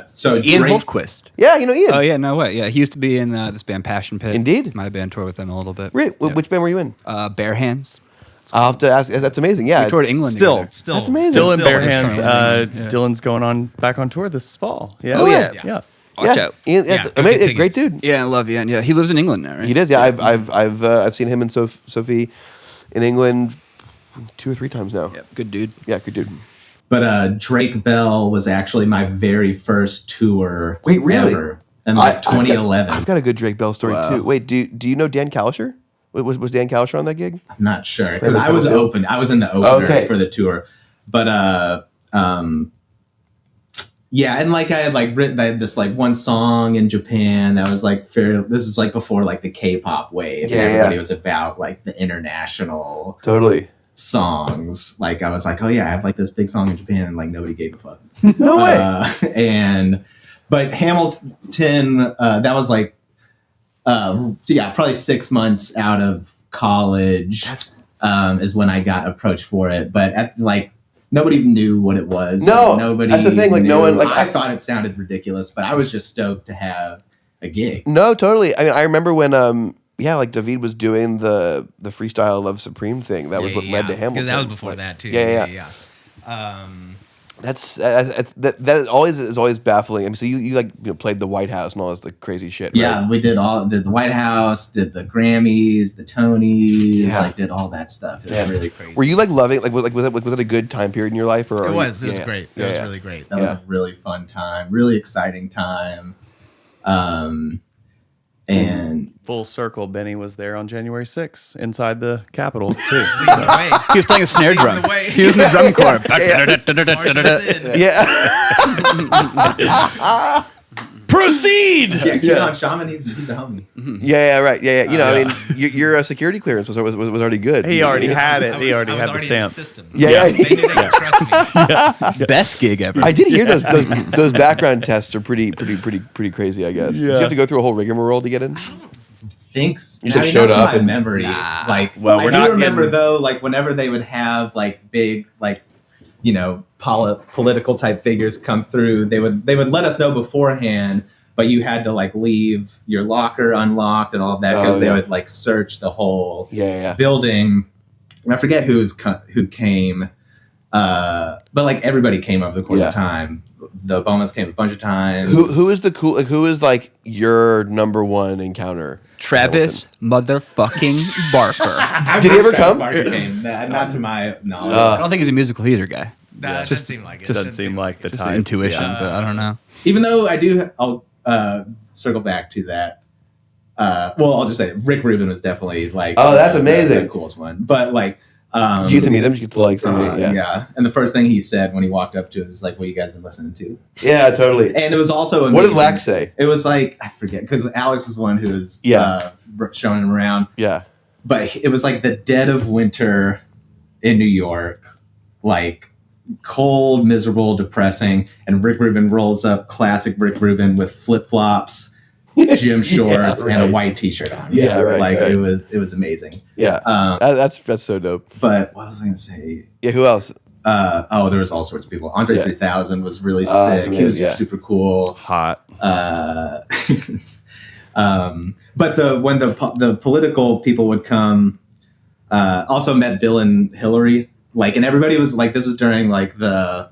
So Ian Drake- Holtquist. Yeah, Ian. Oh yeah, no way. Yeah, he used to be in this band Passion Pit. Indeed. My band toured with them a little bit. Really? Which band were you in? Bare Hands. I'll have to ask. That's amazing. Yeah. We toured England Still, together. Still, That's amazing. Still in bare is hands. trying. Dylan's going back on tour this fall. Yeah. Oh, yeah. Yeah. Watch yeah. out. Ian, Yeah, that's go amazing. get Great tickets. dude. Yeah, I love Ian. Yeah, he lives in England now, right? He does. Yeah, I've seen him and Sophie in England 2 or 3 times now. Yeah, good dude. Yeah, good dude. But Drake Bell was actually my very first tour. Wait, really? Ever, in like 2011. I've got a good Drake Bell story Wow. too. Wait, do you know Dan Calisher? Was Dan Calisher on that gig? I'm not sure Play because the I was pedal open. I was in the opener Okay. for the tour, but yeah, and like I had like written I had this like one song in Japan that was like fair. This is like before like the K-pop wave. Yeah, Everybody yeah. was about like the international Totally. songs. Like I was like, oh yeah, I have like this big song in Japan, and like nobody gave a fuck. No way. But Hamilton, that was like, probably 6 months out of college is when I got approached for it. But nobody knew what it was. No, Like, nobody. that's the thing, like, no knew. one, like, I thought it sounded ridiculous, but I was just stoked to have a gig. No, totally. I mean, I remember when like David was doing the freestyle Love Supreme thing. That was what led to Hamilton. That was before Like, that too. Yeah. That is always baffling. I mean, so you played the White House and all this like crazy shit. Right? Yeah, we did the White House, did the Grammys, the Tonys, Yeah. did all that stuff. It was really crazy. Were you like loving was it a good time period in your life? Or It was yeah. great. It Yeah, was yeah. really great. That was a really fun time, really exciting time. And Full circle. Benny was there on January 6th inside the Capitol too. Leading the way. He was playing a snare drum. the way. He was in the drum corps. Marching us in. Yeah. Proceed. yeah, Keon Shaman, he's the homie. Yeah, right. Yeah. I mean, your security clearance was already good. He already had I it. was- He already I was had the already in stamp. system. Yeah. They knew they could trust me. Best gig ever. I did hear those background tests are pretty crazy. I guess. Did you Yeah. have to go through a whole rigmarole to get in? Thinks You just showed up my and- memory. Like, Well, I we're do not remember getting- though, like whenever they would have like big like political type figures come through, they would let us know beforehand, but you had to like leave your locker unlocked and all of that because they would like search the whole building. And I forget who came, but like everybody came over the course of time. The Obamas came a bunch of times. Who is like your number one encounter? Travis motherfucking Barber. Did he ever come? Barber came. Not to my knowledge. I don't think he's a musical theater guy. That doesn't seem like it. Doesn't seem like the Just type. intuition, but I don't know. Even though I'll circle back to that. I'll just say Rick Rubin was definitely like, that's amazing, the coolest one. But like, did you get to meet him? Did you get to like, yeah. And the first thing he said when he walked up to us is like, "What you guys been listening to?" Yeah, totally. And it was also amazing. What did Lax say? It was like, I forget, because Alex was the one who was showing him around. Yeah, but it was like the dead of winter in New York, like cold, miserable, depressing. And Rick Rubin rolls up, classic Rick Rubin with flip flops, gym shorts, and a white T-shirt on. Yeah, right. Like right. it was amazing. Yeah, that's so dope. But what was I gonna say? Yeah, who else? There was all sorts of people. Andre 3000 was really sick. He was super cool. Hot. But when the political people would come, also met Bill and Hillary. Like, and everybody was like, this was during like the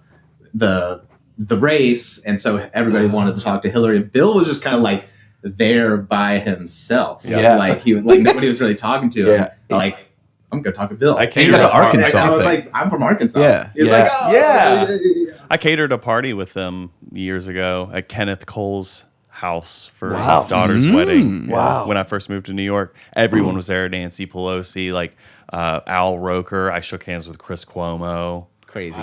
race, and so everybody wanted to talk to Hillary. Bill was just kind of like there by himself. Yeah. Like he was like nobody was really talking to him. Like, I'm gonna go talk to Bill. I You're catered like a party. Arkansas. I was thing. like, I'm from Arkansas. Yeah. He was Yeah. like, oh, Yeah. I catered a party with them years ago at Kenneth Cole's house for Wow. his daughter's wedding. Wow. When I first moved to New York, everyone was there. Nancy Pelosi, like Al Roker. I shook hands with Chris Cuomo. Crazy.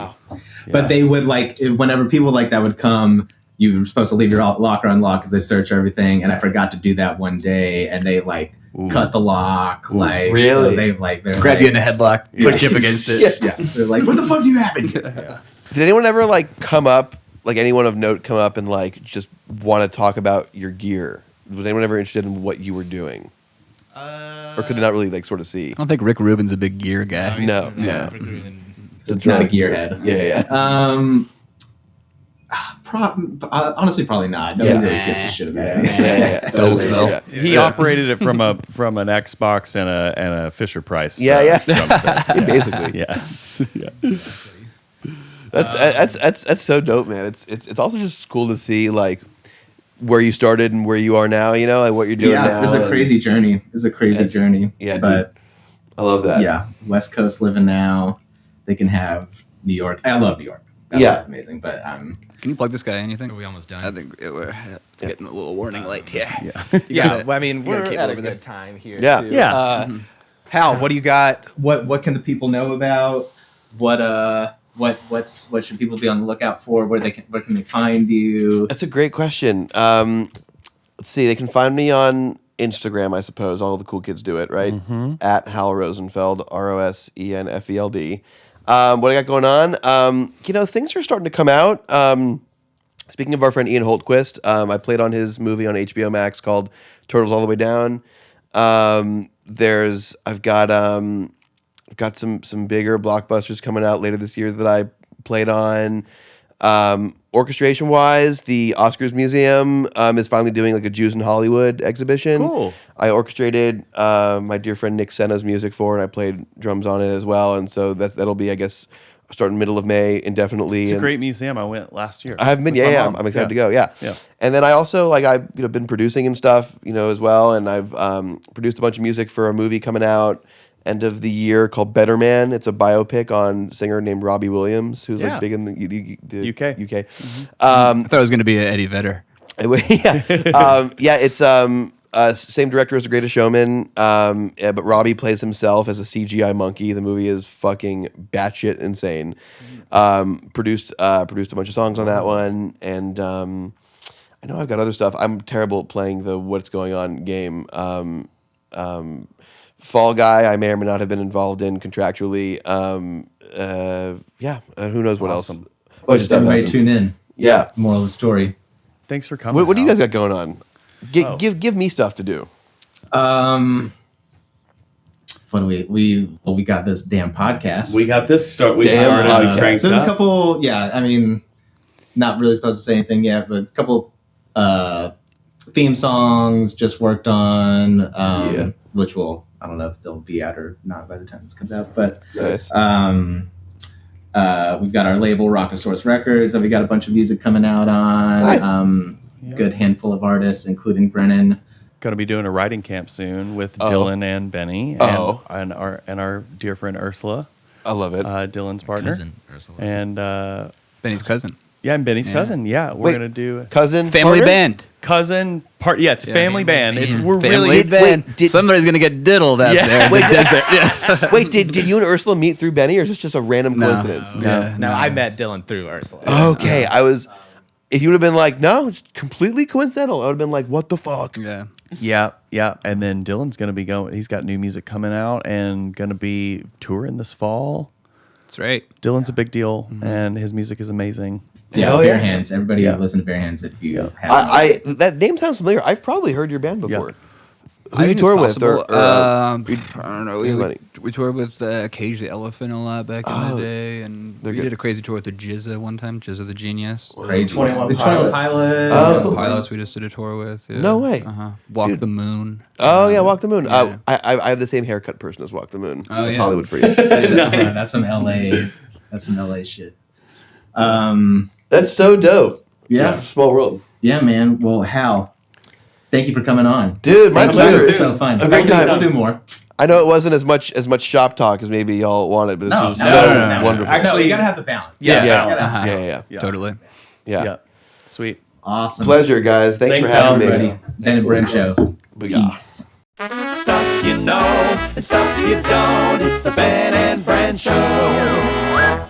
But they would like, whenever people like that would come, you were supposed to leave your locker unlocked because they search everything. And I forgot to do that one day, and they like cut the lock. Like, really? So they like Grab like, you in a headlock, put you up against it. Yeah. They're like, what the fuck do you have in here? Did anyone ever like come up, like anyone of note come up and like just want to talk about your gear? Was anyone ever interested in what you were doing? Or could they not really like sort of see? I don't think Rick Rubin's a big gear guy. No. Yeah. It's not a gearhead. Yeah. Honestly, probably not. Nobody really gives a shit about it. Double smell. He operated it from an Xbox and a Fisher Price. Yeah. drum set. Basically. Yes. Yes. That's so dope, man. It's also just cool to see like where you started and where you are now. You know, like what you're doing now. It's a crazy journey. Yeah, but dude. I love that. yeah, West Coast living now. They can have New York. I love New York. That's amazing. But Can you plug this guy in, you think? Are we almost done? I think it's getting a little warning light here. Yeah, well, I mean, you we're gotta keep at it a over there. good time here. Yeah. too. Yeah. Hal, what do you got? what can the people know about? What should people be on the lookout for? Where can they find you? That's a great question. Let's see. They can find me on Instagram, I suppose. All the cool kids do it, right? At Hal Rosenfeld, Rosenfeld. What I got going on? Things are starting to come out. Speaking of our friend Ian Holtquist, I played on his movie on HBO Max called Turtles All the Way Down. I've got some bigger blockbusters coming out later this year that I played on. Orchestration wise, the Oscars Museum is finally doing like a Jews in Hollywood exhibition. Cool. I orchestrated my dear friend Nick Senna's music for it, and I played drums on it as well. And so that'll be, I guess, starting middle of May indefinitely. It's a great museum. I went last year. I haven't been. with my Yeah. mom. I'm excited to go. Yeah. Yeah. And then I also I've been producing and stuff, as well. And I've produced a bunch of music for a movie coming out end of the year called Better Man. It's a biopic on a singer named Robbie Williams, who's like big in the UK. UK. I thought it was going to be Eddie Vedder. It's same director as The Greatest Showman, but Robbie plays himself as a CGI monkey. The movie is fucking batshit insane. Produced a bunch of songs on that one, and I know I've got other stuff. I'm terrible at playing the What's Going On game. Fall Guy, I may or may not have been involved in contractually. Who knows what else? Oh, just Everybody tune in. Yeah. Moral of the story. Thanks for coming. What do you Hal. guys got going on? Give me stuff to do. what do we got this damn podcast. We got this start. We Damn started podcast. cranked There's up. a couple, I mean, not really supposed to say anything yet, but a couple theme songs just worked on, which I don't know if they'll be out or not by the time this comes out, but Nice. we've got our label, Rockosaurus Records, that we got a bunch of music coming out on. Nice. Good handful of artists, including Brennan. Going to be doing a writing camp soon with Oh. Dylan and Benny Oh. and our dear friend Ursula, I love it. Dylan's partner, Cousin Ursula. and Benny's cousin. and Benny's Yeah. cousin. Yeah, we're Wait. gonna do Cousin Family partner? band. cousin part. Yeah, it's a family family band. band. It's we're Family really band. wait, did- Somebody's gonna get diddled out Yeah. there. in Wait, the desert. Yeah. Wait, did you and Ursula meet through Benny, or is this just a random No. coincidence? Yeah, No, I met Dylan through Ursula. Okay, if you would have been like, no, it's completely coincidental, I would have been like, what the fuck? Yeah. yeah. And then Dylan's gonna be going. He's got new music coming out and gonna be touring this fall. That's right. Dylan's a big deal, and his music is amazing. Yeah, Hell Bare yeah. Hands. Everybody Yeah. listen to Bare Hands if you have. I that name sounds familiar. I've probably heard your band before. Who I you think tour it's with? possible. I don't know. We anybody? toured with Cage the Elephant a lot back in Oh, the day, and they're we good. did a crazy tour with the Jizza one time. Jizza the Genius. Crazy. 21 The 21 Pilots. Pilots. Oh. Pilots we just did a tour with. Yeah. No way. Walk Dude. the Moon. Oh yeah, Walk the Moon. Yeah. I have the same haircut person as Walk the Moon. Oh, That's yeah. Hollywood for you. That's some LA. That's some LA shit. That's so dope. Yeah. Small world. Yeah, man. Well, Hal, thank you for coming on. Dude, my Thank you. pleasure. This was It's so fun. a great time. We'll do more. I know it wasn't as much shop talk as maybe y'all wanted, but this is so no. wonderful. Actually, you gotta have the balance. Yeah. yeah, You gotta have yeah, the yeah, balance. yeah. Totally. Yeah. Yeah, sweet. Awesome. Pleasure, guys. Thanks for Thanks, having Hal. me. Everybody. Ben and Bren Show. Booyah. Peace. Stuff you know and stuff you don't. It's the Ben and Bren Show.